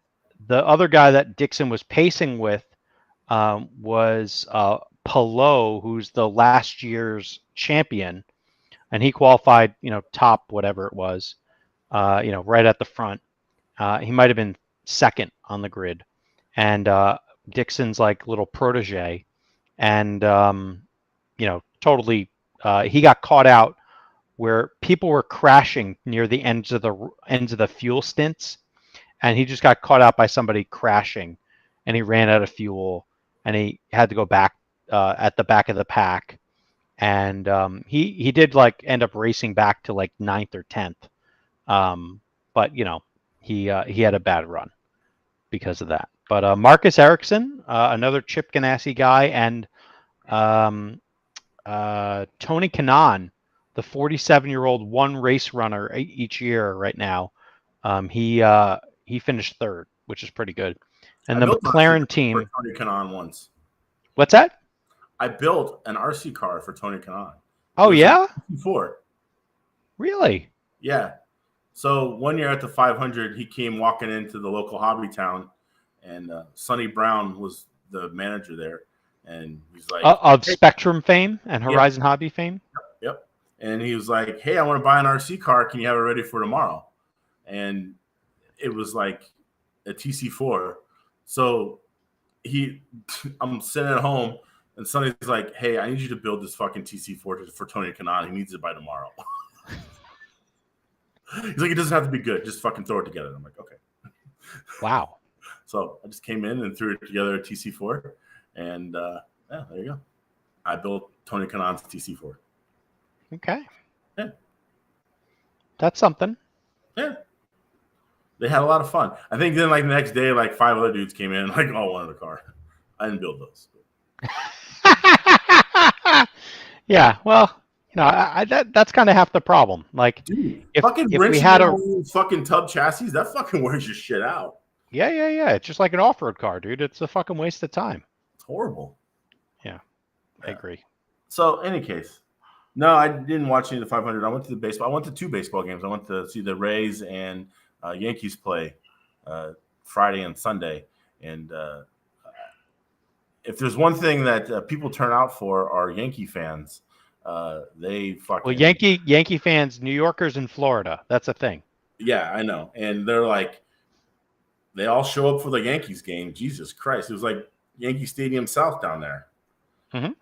A: the other guy that Dixon was pacing with was Palou, who's the last year's champion, and he qualified, top whatever it was, right at the front. He might have been second on the grid, and Dixon's like little protege, and totally, he got caught out where people were crashing near the ends of the fuel stints, and he just got caught out by somebody crashing, and he ran out of fuel, and he had to go back at the back of the pack, and he did like end up racing back to like 9th or 10th, but he had a bad run because of that. But Marcus Ericsson, another Chip Ganassi guy, and Tony Kanaan, the 47-year-old one race runner each year right now, he finished third, which is pretty good. And the McLaren team.
C: For Tony Kanaan once.
A: What's that?
C: I built an RC car for Tony Kanaan.
A: Oh yeah.
C: Before.
A: Really?
C: Yeah. So one year at the 500, he came walking into the local hobby town, and Sonny Brown was the manager there, and he's like,
A: of Spectrum fame and Horizon Hobby fame.
C: Yep. And he was like, "Hey, I want to buy an RC car. Can you have it ready for tomorrow?" And it was like a TC4. So I'm sitting at home, and Sonny's like, "Hey, I need you to build this fucking TC4 for Tony Kanaan. He needs it by tomorrow." He's like, "It doesn't have to be good. Just fucking throw it together." I'm like, "Okay."
A: Wow.
C: So I just came in and threw it together at TC4, and there you go. I built Tony Kanan's TC4.
A: Okay.
C: Yeah.
A: That's something.
C: Yeah. They had a lot of fun. I think then, like, the next day, like, 5 other dudes came in and, like, all wanted a car. I didn't build those.
A: Yeah, well, that's kind of half the problem. Like,
C: Dude,
A: if
C: fucking
A: we
C: wrenching
A: had
C: in
A: a
C: on fucking tub chassis, that fucking wears your shit out.
A: yeah, it's just like an off-road car, dude. It's a fucking waste of time.
C: It's horrible.
A: I agree.
C: So, any case, no, I didn't watch any of the 500. I went to the baseball. I went to 2 baseball games. I went to see the Rays and Yankees play Friday and Sunday. And if there's one thing that people turn out for are Yankee fans, they fucking.
A: Well, Yankee fans, New Yorkers in Florida. That's a thing.
C: Yeah, I know. And they're like, they all show up for the Yankees game. Jesus Christ. It was like Yankee Stadium South down there.
A: Mhm.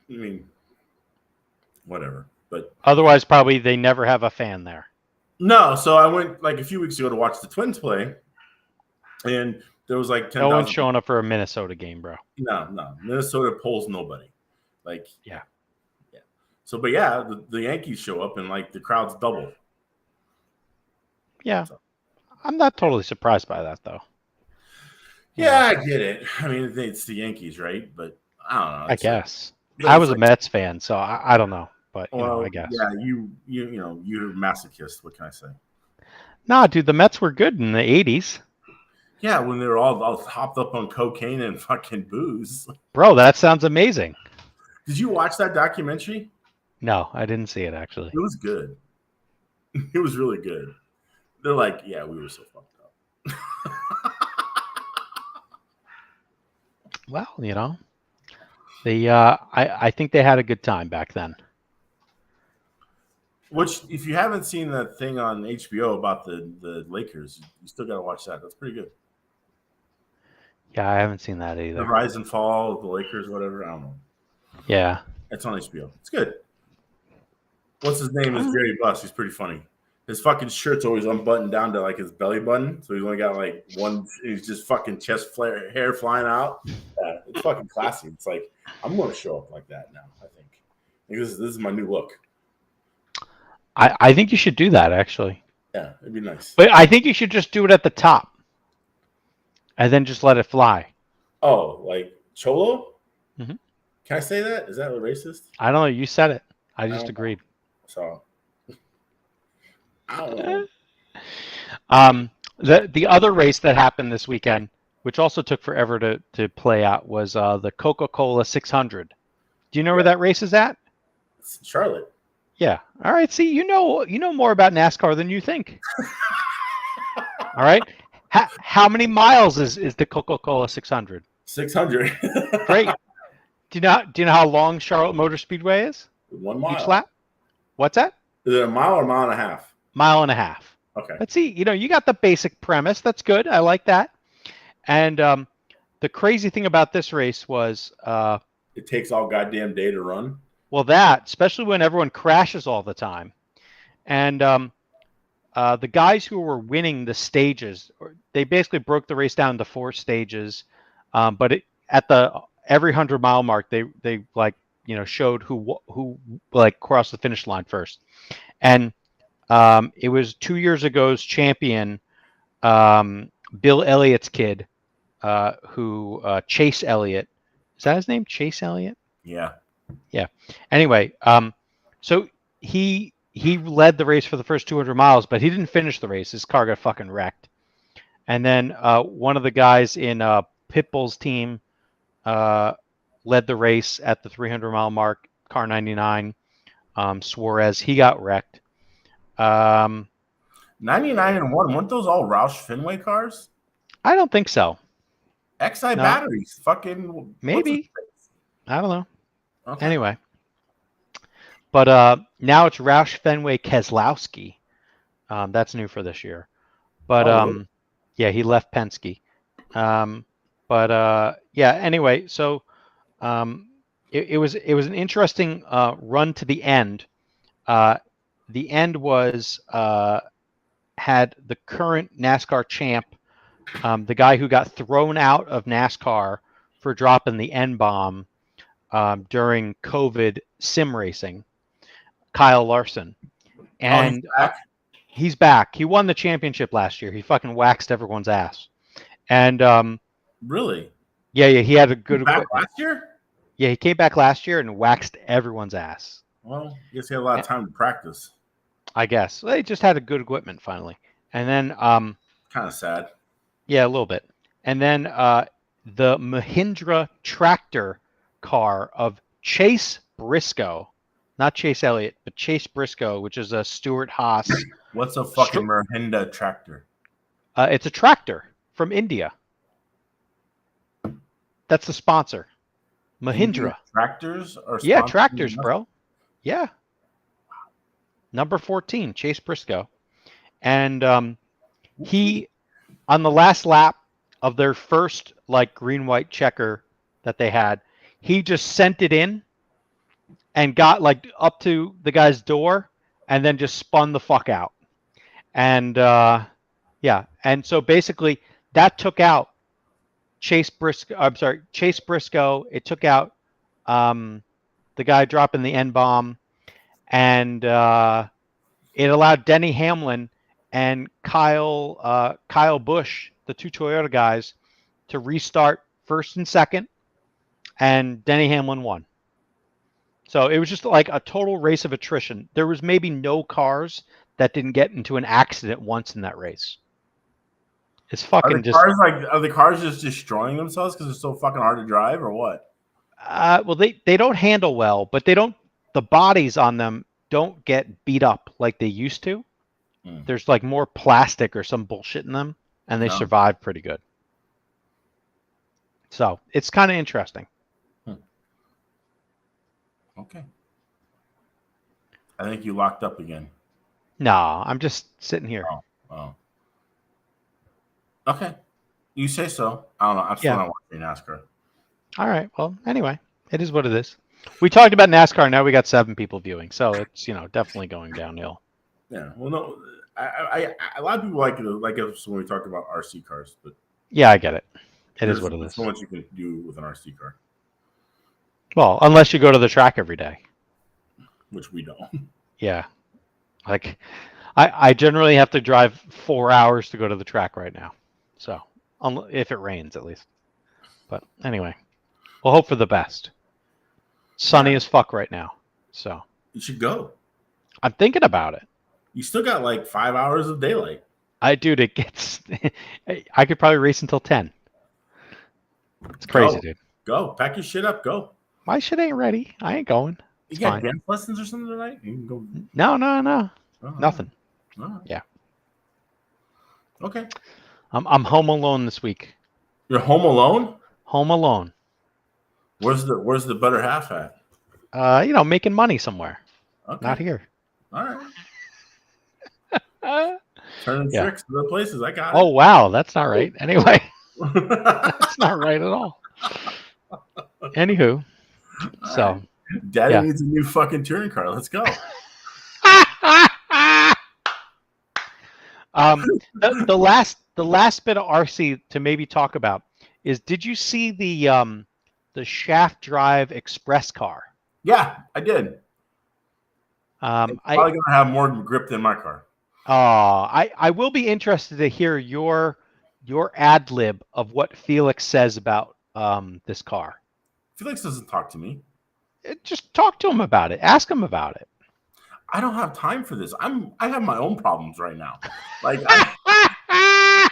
C: I mean, whatever. But
A: Otherwise, probably they never have a fan there.
C: no, so I went like a few weeks ago to watch the Twins play, and there was like 10,000.
A: No one's showing up for a Minnesota game, bro.
C: No. Minnesota polls nobody. Like,
A: Yeah.
C: So, but yeah, the Yankees show up and like the crowd's double.
A: Yeah.
C: So.
A: I'm not totally surprised by that, though.
C: Yeah, I get it. I mean, it's the Yankees, right? But I don't know.
A: I guess.
C: It's
A: I was a
C: like,
A: Mets fan, so I don't know. But,
C: well,
A: I guess.
C: Yeah, you're a masochist. What can I say?
A: Nah, dude, the Mets were good in the 80s.
C: Yeah, when they were all hopped up on cocaine and fucking booze.
A: Bro, that sounds amazing.
C: Did you watch that documentary?
A: No, I didn't see it, actually.
C: It was good. It was really good. They're like, yeah, we were so fucked up.
A: Well, I think they had a good time back then.
C: Which, if you haven't seen that thing on HBO about the Lakers, you still got to watch that. That's pretty good.
A: Yeah, I haven't seen that
C: The
A: either.
C: rise and fall of the Lakers, whatever. I don't know.
A: Yeah.
C: It's on HBO. It's good. What's his name? Is Gary Buss. He's pretty funny. His fucking shirt's always unbuttoned down to like his belly button, so he's only got like one. He's just fucking chest hair flying out. Yeah, it's fucking classy. It's like I'm going to show up like that now. I think this is my new look.
A: I think you should do that, actually.
C: Yeah, it'd be nice.
A: But I think you should just do it at the top. And then just let it fly.
C: Oh, like Cholo?
A: Mhm.
C: Can I say that? Is that racist?
A: I don't know. You said it. I just
C: don't
A: agreed.
C: So I don't know.
A: The other race that happened this weekend, which also took forever to play out, was the Coca-Cola 600. Do you know where that race is at?
C: It's Charlotte.
A: Yeah. All right. See, you know more about NASCAR than you think. All right. How many miles is the Coca-Cola 600?
C: 600.
A: Great. Do you know how long Charlotte Motor Speedway is?
C: 1 mile.
A: Each lap? What's that?
C: Is it a mile or a mile and a half?
A: Mile and a half.
C: Okay.
A: Let's see. You got the basic premise. That's good. I like that. And the crazy thing about this race was,
C: It takes all goddamn day to run.
A: well, that, especially when everyone crashes all the time. And the guys who were winning the stages, they basically broke the race down to 4 stages. But at the every 100-mile mark, they like, showed who like crossed the finish line first. And it was 2 years ago's champion, Bill Elliott's kid, who Chase Elliott. Is that his name? Chase Elliott?
C: Yeah.
A: Anyway, so he led the race for the first 200 miles, but he didn't finish the race. His car got fucking wrecked. And then one of the guys in Pitbull's team led the race at the 300-mile mark, car 99, Suarez. He got wrecked.
C: 99 and 1. Weren't those all Roush Fenway cars?
A: I don't think so.
C: XI
A: No.
C: batteries. Fucking.
A: Maybe. I don't know.
C: Okay.
A: Anyway. But now it's Roush Fenway Keselowski. That's new for this year. But
C: really?
A: yeah, he left Penske. Yeah, anyway, so it was an interesting run to the end. The end was had the current NASCAR champ, the guy who got thrown out of NASCAR for dropping the N-bomb, during COVID sim racing, Kyle Larson. And
C: back?
A: he's back. He won the championship last year. He fucking waxed everyone's ass. And
C: Really?
A: yeah, he had a good
C: Back
A: equipment.
C: last year?
A: Yeah, he came back last year and waxed everyone's ass.
C: Well, I guess he had a lot of time to practice.
A: I guess they just had a good equipment finally. And then
C: Kind of sad.
A: yeah, a little bit. And then the Mahindra tractor car of Chase Briscoe, not Chase Elliott, but Chase Briscoe, which is a Stuart Haas.
C: What's a fucking Mahindra tractor?
A: It's a tractor from India. That's the sponsor. Mahindra.
C: Indian tractors are
A: Yeah,
C: sponsoring
A: tractors,
C: us?
A: bro. Yeah. Number 14, Chase Briscoe. And he, on the last lap of their first like green-white checker that they had, he just sent it in and got like up to the guy's door and then just spun the fuck out. And yeah, and so basically that took out Chase Briscoe. I'm sorry, Chase Briscoe. It took out the guy dropping the N bomb, and it allowed Denny Hamlin and Kyle Busch, the two Toyota guys, to restart first and second, and Denny Hamlin won. So it was just like a total race of attrition. There was maybe no cars that didn't get into an accident once in that race. It's fucking
C: are the cars just destroying themselves because they're so fucking hard to drive, or what?
A: Well, they don't handle well, but the bodies on them don't get beat up like they used to. There's like more plastic or some bullshit in them, and they survive pretty good. So it's kind of interesting.
C: Okay. I think you locked up again.
A: No, I'm just sitting here.
C: Oh. Okay. You say so. I don't know. I'm still not watching NASCAR.
A: All right. Well, anyway, it is what it is. We talked about NASCAR. Now we got 7 people viewing, so it's definitely going downhill.
C: Yeah. Well, no. I a lot of people like us when we talk about RC cars, but
A: yeah, I get it. It is what it is.
C: So much you can do with an RC car.
A: Well, unless you go to the track every day,
C: which we don't.
A: Yeah, like I generally have to drive 4 hours to go to the track right now. So if it rains, at least. But anyway, we'll hope for the best. Sunny as fuck right now, so
C: you should go.
A: I'm thinking about it.
C: You still got like 5 hours of daylight.
A: Dude, it gets. I could probably race until 10. It's crazy, dude.
C: Go, pack your shit up. Go.
A: My shit ain't ready. I ain't going.
C: You got dance lessons or something tonight? You can go.
A: No. Nothing.
C: Right.
A: Yeah.
C: Okay.
A: I'm home alone this week.
C: You're home alone?
A: Home alone.
C: Where's the better half at?
A: Making money somewhere.
C: Okay.
A: Not here.
C: All right. Turning tricks to the places. I got it.
A: Oh wow, that's not right. Anyway. That's not right at all. Anywho. So
C: Daddy needs a new fucking touring car. Let's go.
A: The last bit of RC to maybe talk about is, did you see the shaft drive express car?
C: Yeah, I did.
A: I'm
C: probably gonna have more grip than my car.
A: I will be interested to hear your ad lib of what Felix says about this car.
C: Felix doesn't talk to me.
A: Just talk to him about it. Ask him about it.
C: I don't have time for this. I have my own problems right now. Like I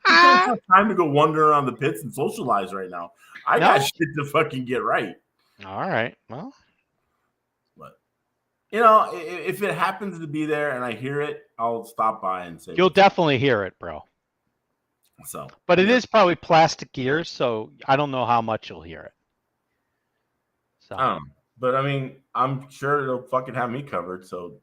C: don't have time to go wander around the pits and socialize right now. I got shit to fucking get right.
A: All right. Well,
C: but if it happens to be there and I hear it, I'll stop by and say
A: you'll definitely hear it, bro.
C: So,
A: but it is probably plastic gears, so I don't know how much you'll hear it. So,
C: but I mean, I'm sure it'll fucking have me covered. So,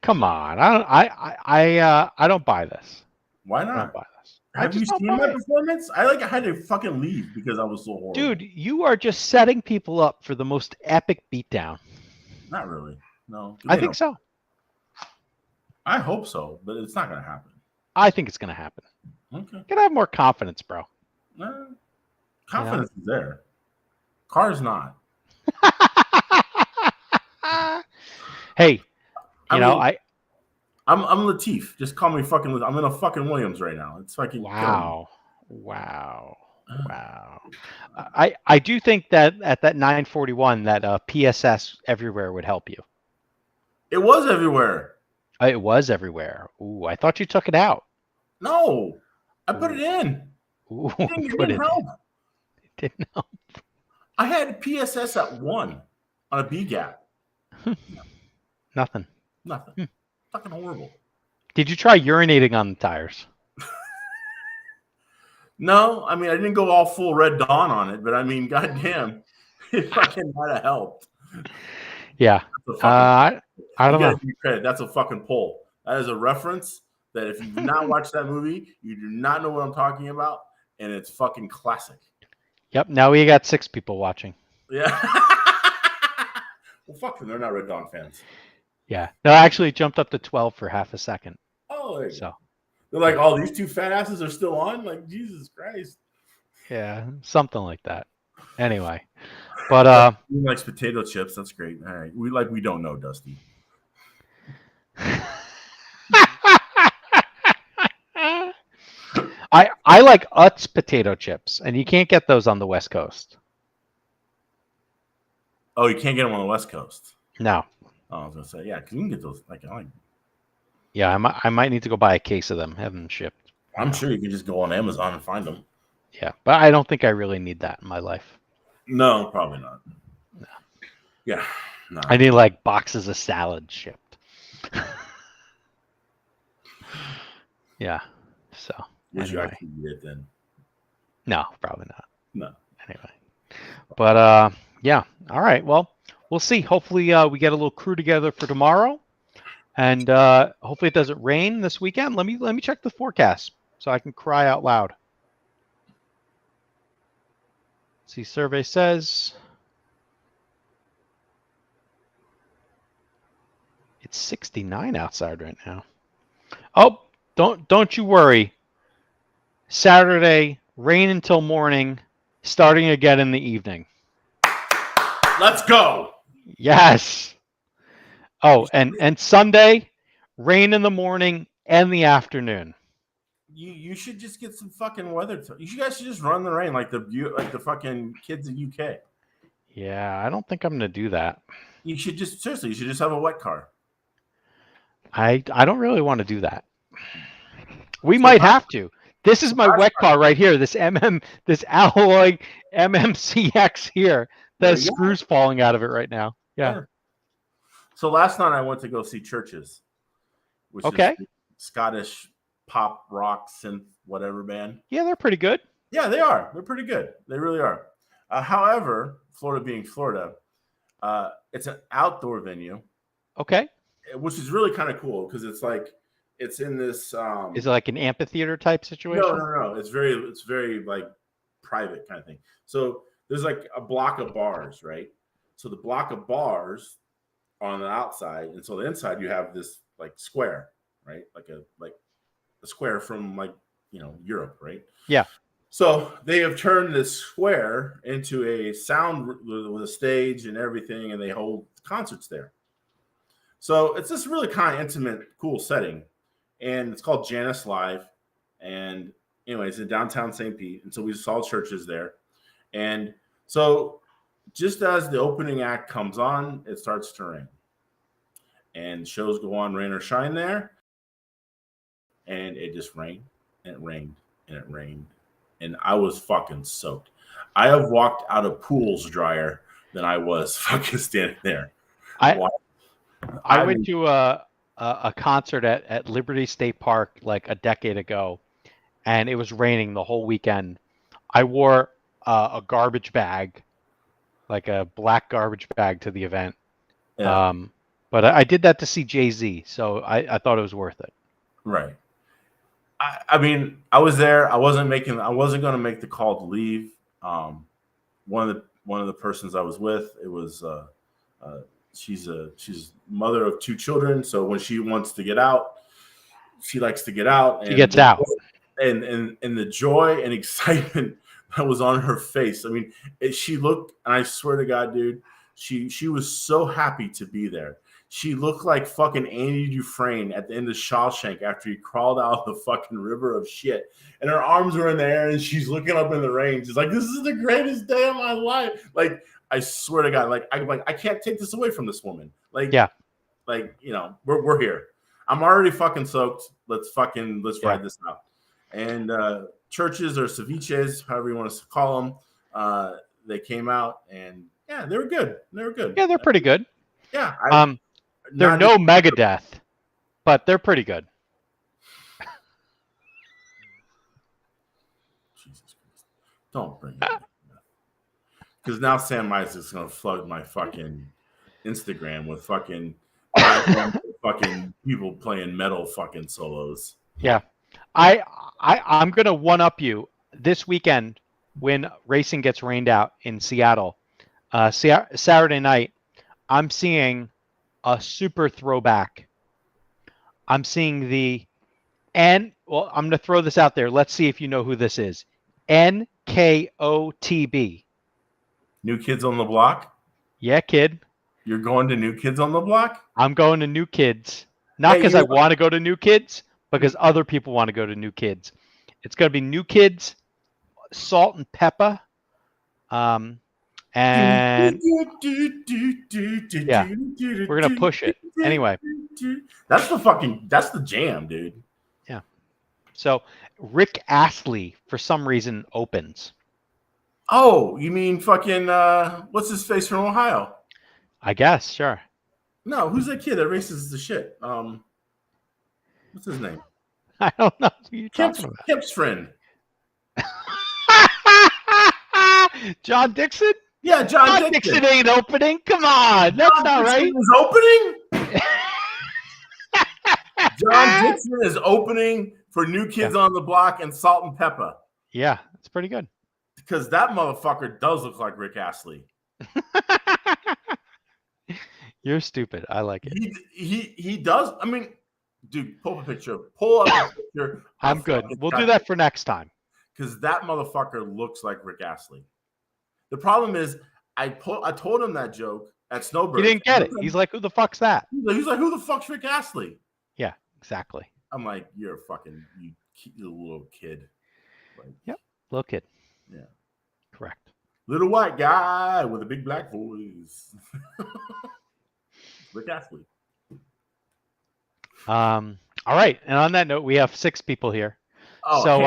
A: come on, I don't buy this.
C: Why not?
A: I don't buy this.
C: Have you seen my performance? I had to fucking leave because I was so horrible.
A: Dude, you are just setting people up for the most epic beatdown.
C: Not really. No,
A: I think so.
C: I hope so, but it's not gonna happen.
A: I think it's gonna happen.
C: Okay.
A: You gotta have more confidence, bro.
C: Confidence is there. Car's not.
A: Hey,
C: I
A: know,
C: mean, I'm Latif. Just call me fucking. I'm in a fucking Williams right now. It's fucking
A: wow. I do think that at that 941 that PSS everywhere would help you.
C: It was everywhere.
A: It was everywhere. Ooh, I thought you took it out.
C: No, I put it in.
A: Ooh,
C: It didn't help.
A: It didn't help.
C: I had PSS at 1 on a B gap.
A: Nothing.
C: Fucking horrible.
A: Did you try urinating on the tires?
C: No, I mean I didn't go all full Red Dawn on it, but I mean, goddamn, it fucking might have helped.
A: Yeah. I don't know.
C: Give me credit. That's a fucking poll. That is a reference that if you've not watched that movie, you do not know what I'm talking about, and it's fucking classic.
A: Yep. Now we got 6 people watching.
C: Yeah. Well, fuck them. They're not Red Dawn fans.
A: Yeah. No, actually, it jumped up to 12 for half a second.
C: Oh, there you
A: So
C: go. They're like, oh, these 2 fat asses are still on? Like, Jesus Christ.
A: yeah, something like that. Anyway, but
C: he likes potato chips. That's great. All right. We don't know, Dusty.
A: I like Utz potato chips, and you can't get those on the West Coast.
C: Oh, you can't get them on the West Coast.
A: No.
C: Oh, I was gonna say, yeah, because you can get those.
A: Yeah, I might need to go buy a case of them, have them shipped.
C: I'm sure you can just go on Amazon and find them.
A: Yeah, but I don't think I really need that in my life.
C: No, probably not.
A: No.
C: Yeah, no.
A: I need like boxes of salad shipped. Yeah. So.
C: Would you
A: anyway.
C: actually eat it then?
A: No, probably not.
C: No.
A: Anyway, but yeah. All right. Well, we'll see. Hopefully, we get a little crew together for tomorrow, and hopefully it doesn't rain this weekend. Let me check the forecast so I can cry out loud. Let's see, survey says it's 69 outside right now. Oh, don't you worry. Saturday, rain until morning, starting again in the evening.
C: Let's go.
A: Yes. Oh, and Sunday, rain in the morning and the afternoon.
C: You should just get some fucking weather. You guys should just run the rain like the fucking kids in UK.
A: Yeah, I don't think I'm gonna do that.
C: You should just have a wet car.
A: I don't really want to do that. We might have to. This is my wet car right here. This alloy MMCX here. The screws falling out of it right now. Yeah.
C: Sure. So last night I went to go see Churches, which is Scottish pop rock synth whatever band.
A: Yeah, they're pretty good.
C: Yeah, they are. They're pretty good. They really are. However, Florida being Florida, it's an outdoor venue.
A: Okay.
C: Which is really kind of cool because it's in this.
A: Is it like an amphitheater type situation?
C: No. It's very like private kind of thing. So there's like a block of bars, right? So the block of bars are on the outside, and so the inside you have this like square, right? Like a square from Europe, right?
A: Yeah.
C: So they have turned this square into a sound with a stage and everything, and they hold concerts there. So it's this really kind of intimate, cool setting, and it's called Janus Live. And anyways, in downtown St. Pete, and so we saw Churches there, and so just as the opening act comes on, it starts to rain, and shows go on, rain or shine there, and it just rained, and it rained, and it rained, and I was fucking soaked. I have walked out of pools drier than I was fucking standing there.
A: I went to a concert at Liberty State Park like a decade ago, and it was raining the whole weekend. I wore a garbage bag, like a black garbage bag, to the event. Yeah. But I did that to see Jay-Z, so I thought it was worth it.
C: Right. I mean, I was there. I wasn't going to make the call to leave. One of the persons I was with, it was she's mother of 2 children, so when she wants to get out, she likes to get out.
A: She gets out.
C: And the joy and excitement that was on her face. I mean, she looked, and I swear to God, dude, she was so happy to be there. She looked like fucking Andy Dufresne at the end of Shawshank after he crawled out of the fucking river of shit. And her arms were in the air, and she's looking up in the rain. She's like, "This is the greatest day of my life." Like, I swear to God, I can't take this away from this woman. Like,
A: Yeah.
C: like, you know, we're here. I'm already fucking soaked. Let's ride this out. And churches or ceviches, however you want to call them, they came out, and yeah, they were good. They were good.
A: Yeah, they're pretty good.
C: Yeah.
A: They're no Megadeth, but they're pretty good.
C: Jesus Christ. Don't bring it up. Because now Sam Isaac's going to flood my fucking Instagram with fucking people playing metal fucking solos.
A: Yeah. I'm going to one-up you this weekend when racing gets rained out in Seattle. Saturday night, I'm seeing a super throwback. I'm seeing I'm going to throw this out there. Let's see if you know who this is. NKOTB.
C: New Kids on the Block?
A: Yeah, kid.
C: You're going to New Kids on the Block?
A: I'm going to New Kids. Not because I want to go to New Kids, because other people want to go to New Kids. It's going to be New Kids, Salt and Pepper. And yeah, we're going to push it. Anyway.
C: That's the jam, dude.
A: Yeah. So Rick Astley, for some reason, opens.
C: Oh, you mean fucking, what's his face from Ohio?
A: I guess, sure.
C: No, who's that kid that races the shit? What's his name?
A: I don't know who you're talking about.
C: Kip's friend.
A: John Dixon?
C: Yeah, John Dixon
A: ain't opening. Come on. That's
C: John
A: not
C: Dixon
A: right.
C: Is opening? John Dixon is opening for New Kids on the Block and Salt and Pepper.
A: Yeah, it's pretty good.
C: Because that motherfucker does look like Rick Astley.
A: You're stupid. I like it.
C: He does. I mean, dude, pull up a picture. Pull up a picture.
A: I'm good. We'll do that for next time.
C: Because that motherfucker looks like Rick Astley. The problem is, I told him that joke at Snowbird.
A: He didn't get it. He's like, who the fuck's that?
C: He's like, who the fuck's Rick Astley?
A: Yeah, exactly.
C: I'm like, you're a fucking you little kid. Like,
A: yep, little kid.
C: Yeah,
A: correct.
C: Little white guy with a big black voice. Rick Astley.
A: All right, and on that note, we have 6 people here.
C: Oh,
A: so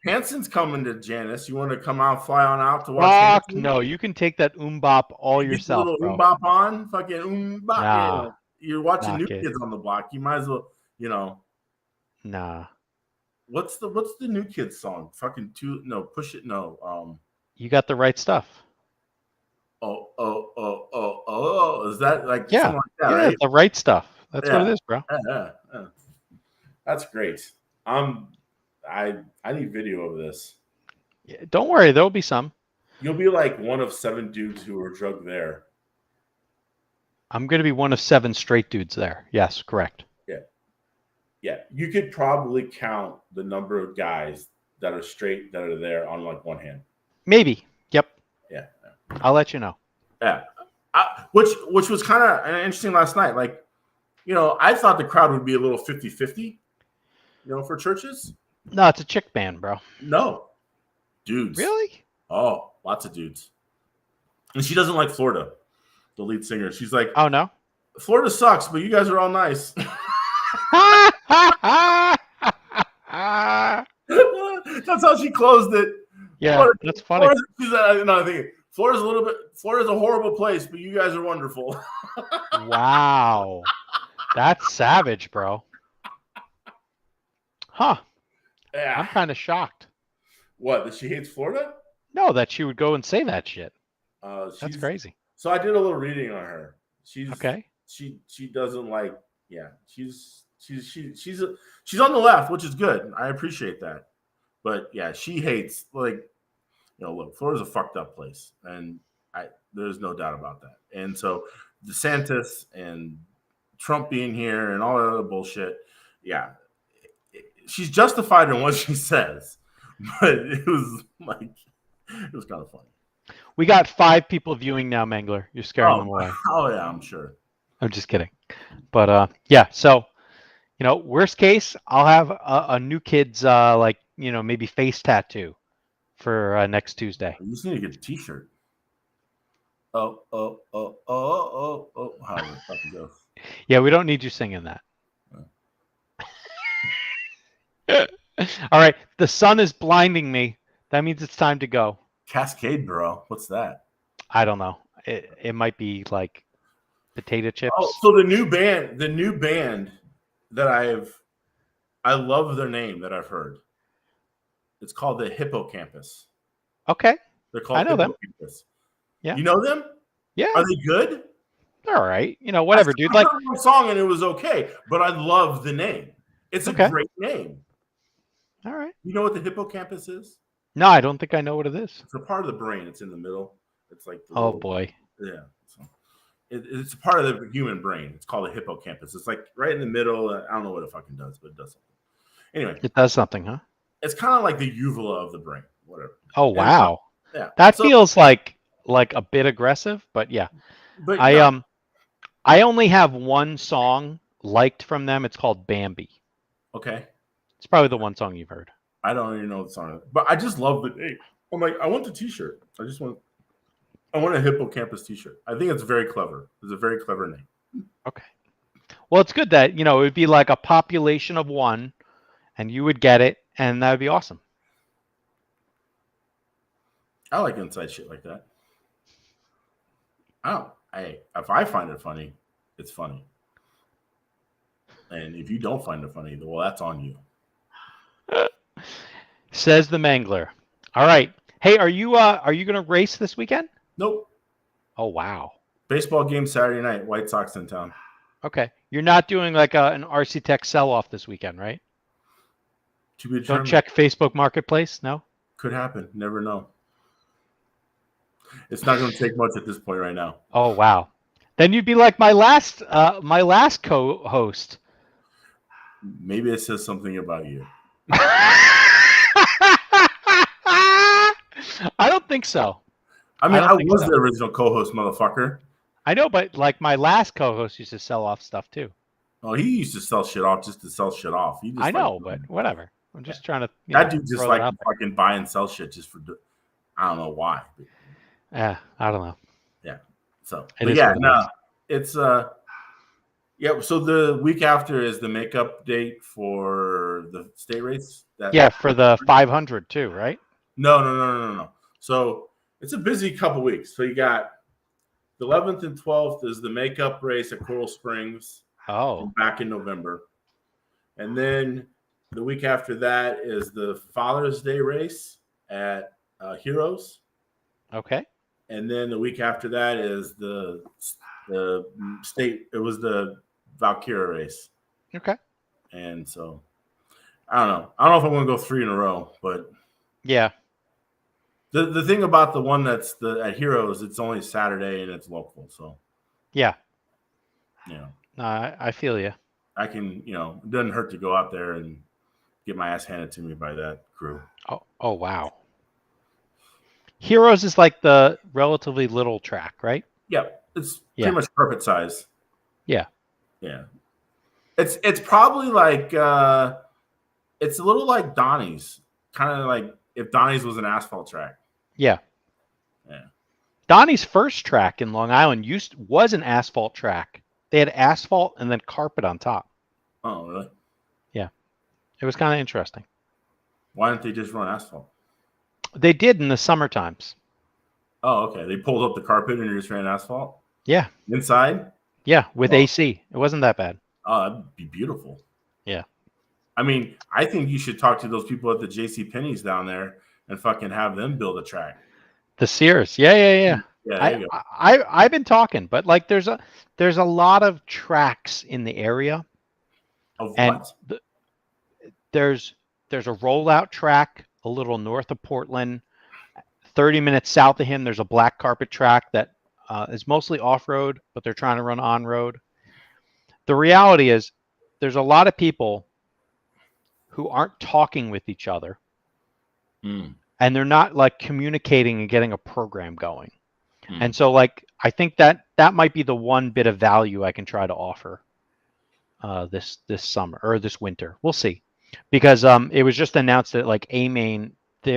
C: Hanson's coming to Janice. You want to come out, fly on out to watch?
A: No, you can take that all yourself, bro.
C: On, fucking
A: Nah,
C: you're watching New Kids on the Block. You might as well, you know.
A: Nah.
C: What's the New Kids song? Fucking push it. No.
A: You got the right stuff.
C: Oh. Is that like
A: something
C: like that?
A: Yeah,
C: right?
A: The right stuff. That's what it is, bro.
C: Yeah. That's great. I need video of this.
A: Yeah, don't worry, there'll be some.
C: You'll be like one of 7 dudes who were drugged there.
A: I'm going to be one of 7 straight dudes there. Yes, correct.
C: Yeah. You could probably count the number of guys that are straight that are there on like one hand.
A: Maybe. Yep.
C: Yeah.
A: I'll let you know.
C: Yeah. Which was kind of interesting last night. Like, you know, I thought the crowd would be a little 50-50, for churches.
A: No, it's a chick band, bro.
C: No. Dudes.
A: Really?
C: Oh, lots of dudes. And she doesn't like Florida, the lead singer. She's like,
A: oh, no?
C: Florida sucks, but you guys are all nice. That's how she closed it.
A: Yeah,
C: Florida,
A: that's funny.
C: Florida's a horrible place, but you guys are wonderful.
A: Wow. That's savage, bro. Huh.
C: Yeah.
A: I'm kind of shocked.
C: What, that she hates Florida?
A: No, that she would go and say that shit. That's crazy.
C: So I did a little reading on her. She's
A: okay.
C: She doesn't like. Yeah, she's on the left, which is good. I appreciate that. But yeah, she hates look, Florida's a fucked up place, and there's no doubt about that. And so DeSantis and Trump being here and all that other bullshit, yeah, she's justified in what she says, but it was like It was kind of funny.
A: We got 5 people viewing now, Mangler. You're scaring them away.
C: Oh yeah, I'm sure.
A: I'm just kidding. But yeah, so worst case, I'll have a new kid's maybe face tattoo for next Tuesday.
C: You just need to get a T-shirt. Oh. How the fuck it goes?
A: Yeah, we don't need you singing that. All right, the sun is blinding me. That means it's time to go.
C: Cascade, bro. What's that?
A: I don't know. It might be like potato chips.
C: Oh, so the new band that I love their name that I've heard. It's called the Hippocampus.
A: Okay.
C: They're called
A: I know them.
C: Hippocampus.
A: Yeah.
C: You know them?
A: Yeah.
C: Are they good?
A: All right. Whatever, dude.
C: I
A: Like
C: heard one song and it was okay, but I love the name. It's a
A: Okay.
C: great name.
A: all right.
C: You know what the hippocampus is?
A: No, I don't think I know what it is.
C: It's a part of the brain. It's in the middle. It's like the
A: Oh
C: little-
A: boy.
C: Yeah. So it's a part of the human brain. It's called a hippocampus. It's like right in the middle. I don't know what it fucking does, but it does something. Anyway,
A: It does something, huh?
C: it's kind of like the uvula of the brain. Whatever.
A: Oh wow.
C: Yeah.
A: That
C: So-
A: feels like a bit aggressive, but yeah.
C: But
A: I only have one song liked from them. It's called Bambi.
C: okay.
A: It's probably the one song you've heard.
C: I don't even know the song, but I just love the name. I'm like, I want the T-shirt. I want a hippocampus T-shirt. I think it's very clever. It's a very clever name.
A: Okay. Well, it's good that, it would be like a population of 1 and you would get it and that would be awesome.
C: I like inside shit like that. If I find it funny, it's funny. And if you don't find it funny, well, that's on you.
A: Says the Mangler. All right. Hey, are you going to race this weekend?
C: Nope.
A: Oh, wow.
C: Baseball game Saturday night. White Sox in town.
A: Okay. You're not doing like an RC Tech sell-off this weekend, right?
C: To be
A: Don't
C: determined.
A: check Facebook Marketplace? No?
C: Could happen. Never know. It's not going to take much at this point right now.
A: Oh, wow. Then you'd be like my last co-host.
C: Maybe it says something about you.
A: I don't think so.
C: I mean,
A: I don't
C: I
A: think
C: was
A: so.
C: the original co-host, motherfucker.
A: I know, but like my last co-host used to sell off stuff too.
C: Oh, he used to sell shit off just to sell shit off. He just
A: I know,
C: like,
A: but whatever. I'm just trying to.
C: that dude just
A: throw
C: like
A: that
C: to
A: out there.
C: fucking buy and sell shit just for. I don't know why.
A: Yeah, I don't know.
C: So,
A: It
C: but
A: is
C: yeah,
A: what it
C: no,
A: is.
C: it's yeah. So the week after is the makeup date for the state race.
A: Yeah, for the 500 too, right?
C: No. So it's a busy couple weeks. So you got the 11th and 12th is the makeup race at Coral Springs
A: Oh,
C: back in November, and then the week after that is the Father's Day race at Heroes.
A: okay.
C: And then the week after that is the state. It was the Valkyria race,
A: Okay.
C: and so I don't know. I don't know if I'm going to go 3 in a row, but
A: Yeah.
C: the thing about the one that's at Heroes, it's only Saturday and it's local, so
A: Yeah.
C: you know
A: I feel you.
C: I can it doesn't hurt to go out there and get my ass handed to me by that crew.
A: Oh wow. Heroes is like the relatively little track, right?
C: Yeah, it's
A: Yeah.
C: pretty much perfect size.
A: Yeah.
C: Yeah. It's probably like it's a little like Donnie's, kind of like if Donnie's was an asphalt track.
A: Yeah.
C: Yeah.
A: Donnie's first track in Long Island was an asphalt track. They had asphalt and then carpet on top.
C: Oh, really?
A: It was kind of interesting.
C: Why didn't they just run asphalt?
A: They did in the summer times.
C: Oh, okay. They pulled up the carpet and just ran asphalt
A: Yeah.
C: inside.
A: Yeah, with
C: Wow.
A: AC. It wasn't that bad.
C: Oh, that'd be beautiful.
A: Yeah.
C: I mean, I think you should talk to those people at the J.C. Penney's down there and fucking have them build a track.
A: The Sears. Yeah.
C: Yeah, there you go.
A: I've been talking, but like there's a lot of tracks in the area.
C: Of
A: And
C: what?
A: there's a rollout track a little north of Portland. 30 minutes south of him, there's a black carpet track that is mostly off-road, but they're trying to run on-road. The reality is there's a lot of people who aren't talking with each other.
C: Mm.
A: and they're not like communicating and getting a program going.
C: Hmm.
A: And so like I think that might be the one bit of value I can try to offer this summer or this winter. We'll see. Because it was just announced that like A-Main, they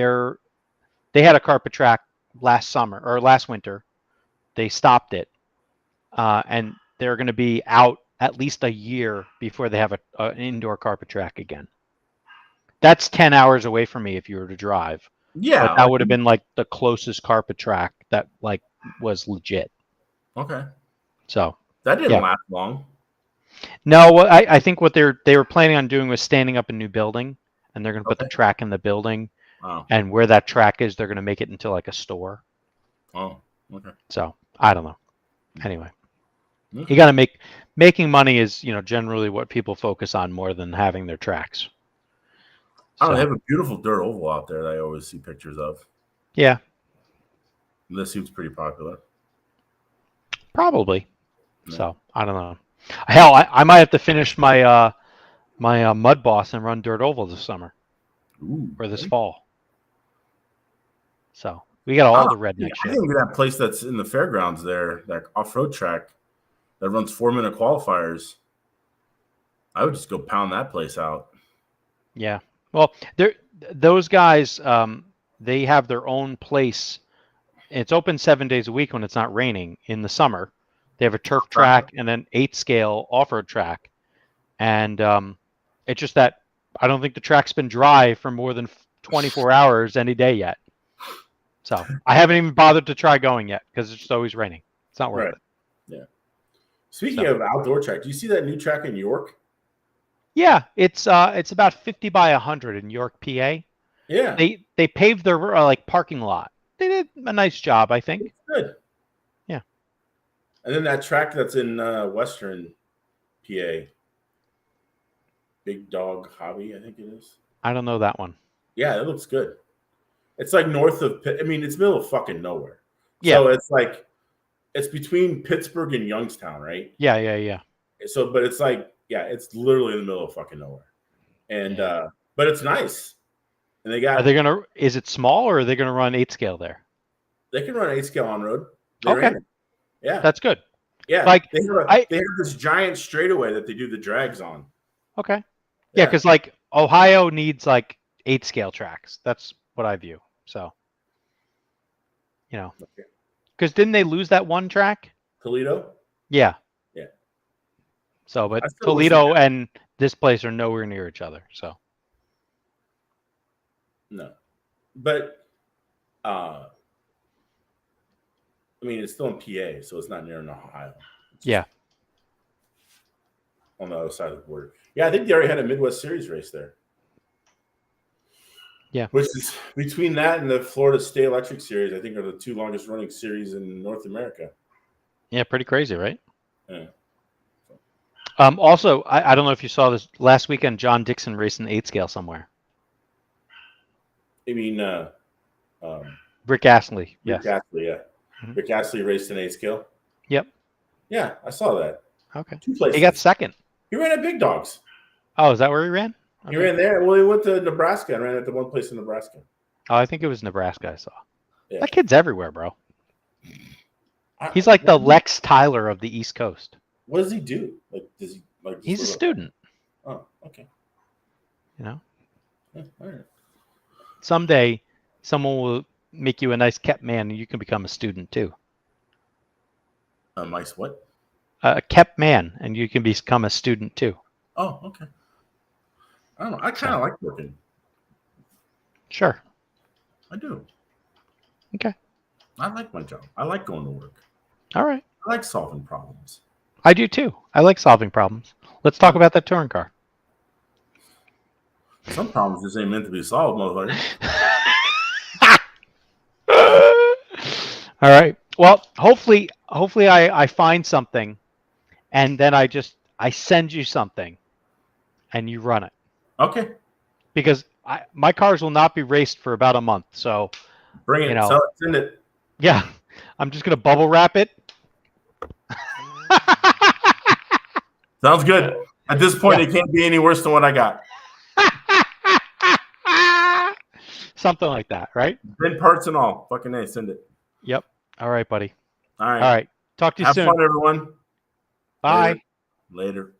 A: had a carpet track last winter. They stopped it. And they're going to be out at least a year before they have an indoor carpet track again. That's 10 hours away from me if you were to drive.
C: Yeah,
A: But that would have been like the closest carpet track that like was legit.
C: okay.
A: So
C: That didn't
A: Yeah.
C: last long.
A: no, I think what they were planning on doing was standing up a new building, and they're going to put the
C: Okay.
A: track in the building,
C: Oh,
A: and where that track is, they're going to make it into like a store.
C: oh, okay.
A: So I don't know. Anyway,
C: Okay.
A: you got to making money is generally what people focus on more than having their tracks.
C: Oh, they
A: So,
C: have a beautiful dirt oval out there that I always see pictures of.
A: yeah,
C: This seems pretty popular.
A: probably.
C: Yeah.
A: So I don't know. Hell, I might have to finish my Mud Boss and run Dirt Oval this summer
C: Ooh,
A: or this
C: okay.
A: fall. So we got all
C: Oh,
A: the redneck
C: I
A: shit.
C: think that place that's in the fairgrounds there, that off-road track that runs 4-minute qualifiers, I would just go pound that place out.
A: Yeah. Well, those guys, they have their own place. It's open 7 days a week when it's not raining in the summer. They have a turf track and an 8-scale off-road track. And it's just that I don't think the track's been dry for more than 24 hours any day yet. So I haven't even bothered to try going yet because it's just always raining. It's not worth
C: Right.
A: it.
C: Yeah. Speaking of outdoor track, do you see that new track in York?
A: Yeah, it's about 50 by 100 in York, PA.
C: Yeah.
A: They paved their like parking lot. They did a nice job, I think.
C: It's good.
A: Yeah.
C: And then that track that's in Western PA, Big Dog Hobby, I think it is.
A: I don't know that one.
C: Yeah, it looks good. It's like north of, I mean, it's middle of fucking nowhere.
A: Yeah.
C: So it's like, it's between Pittsburgh and Youngstown, right?
A: Yeah.
C: So, but it's like, yeah, it's literally in the middle of fucking nowhere. And, but it's nice. And they got,
A: Is it small or are they gonna run 8-scale there?
C: they can run 8-scale on road.
A: Okay.
C: Yeah.
A: That's good.
C: Yeah.
A: like,
C: they have this giant straightaway that they do the drags on.
A: Okay. Yeah, because like Ohio needs like 8-scale tracks. That's what I view. So,
C: Okay.
A: because didn't they lose that one track?
C: Toledo?
A: Yeah.
C: Yeah.
A: So, but
C: I still wish
A: Toledo and this place are nowhere near each other. So,
C: No. But, I mean, it's still in PA, so it's not near in Ohio.
A: yeah.
C: On the other side of the border. Yeah, I think they already had a Midwest Series race there.
A: Yeah.
C: Which is between that and the Florida State Electric Series, I think are the two longest running series in North America.
A: Yeah, pretty crazy, right?
C: Yeah.
A: Also, I don't know if you saw this last weekend. John Dixon raced an 8-scale somewhere.
C: I mean,
A: Rick Astley.
C: Rick
A: Yes.
C: Astley, yeah.
A: Mhm.
C: Rick Astley raced an 8-scale.
A: Yep.
C: Yeah, I saw that.
A: Okay.
C: 2 places.
A: He got second.
C: He ran at Big Dogs.
A: Oh, is that where he ran?
C: He
A: Okay.
C: ran there. Well, he went to Nebraska and ran at the one place in Nebraska.
A: Oh, I think it was Nebraska. I saw.
C: Yeah.
A: That kid's everywhere, bro. He's like the Lex Tyler of the East Coast.
C: What does he do? Like, does he like? just
A: He's a
C: live up-
A: student.
C: Oh, okay.
A: Yeah,
C: Yeah, all right.
A: Someday, someone will make you a nice kept man, and you can become a student too.
C: Mike's what?
A: A kept man, and you can become a student too.
C: Oh, okay. I don't know. I kind of like working.
A: Sure.
C: I do.
A: Okay.
C: I like my job. I like going to work.
A: All right.
C: I like solving problems.
A: I do too. I like solving problems. Let's talk about that touring car.
C: Some problems just ain't meant to be solved, motherfucker.
A: All right. Well, hopefully I find something, and then I send you something, and you run it,
C: Okay.
A: because my cars will not be raced for about a month. So
C: Bring it.
A: You know.
C: Sell it. Send it.
A: yeah, I'm just gonna bubble wrap it.
C: Sounds good. At this point, it can't be any worse than what I got.
A: Something like that, right?
C: Bin parts and all. Fucking A, send it.
A: Yep. All right, buddy.
C: All right.
A: All right. Talk to you
C: Have
A: soon.
C: fun, everyone.
A: Bye.
C: Later.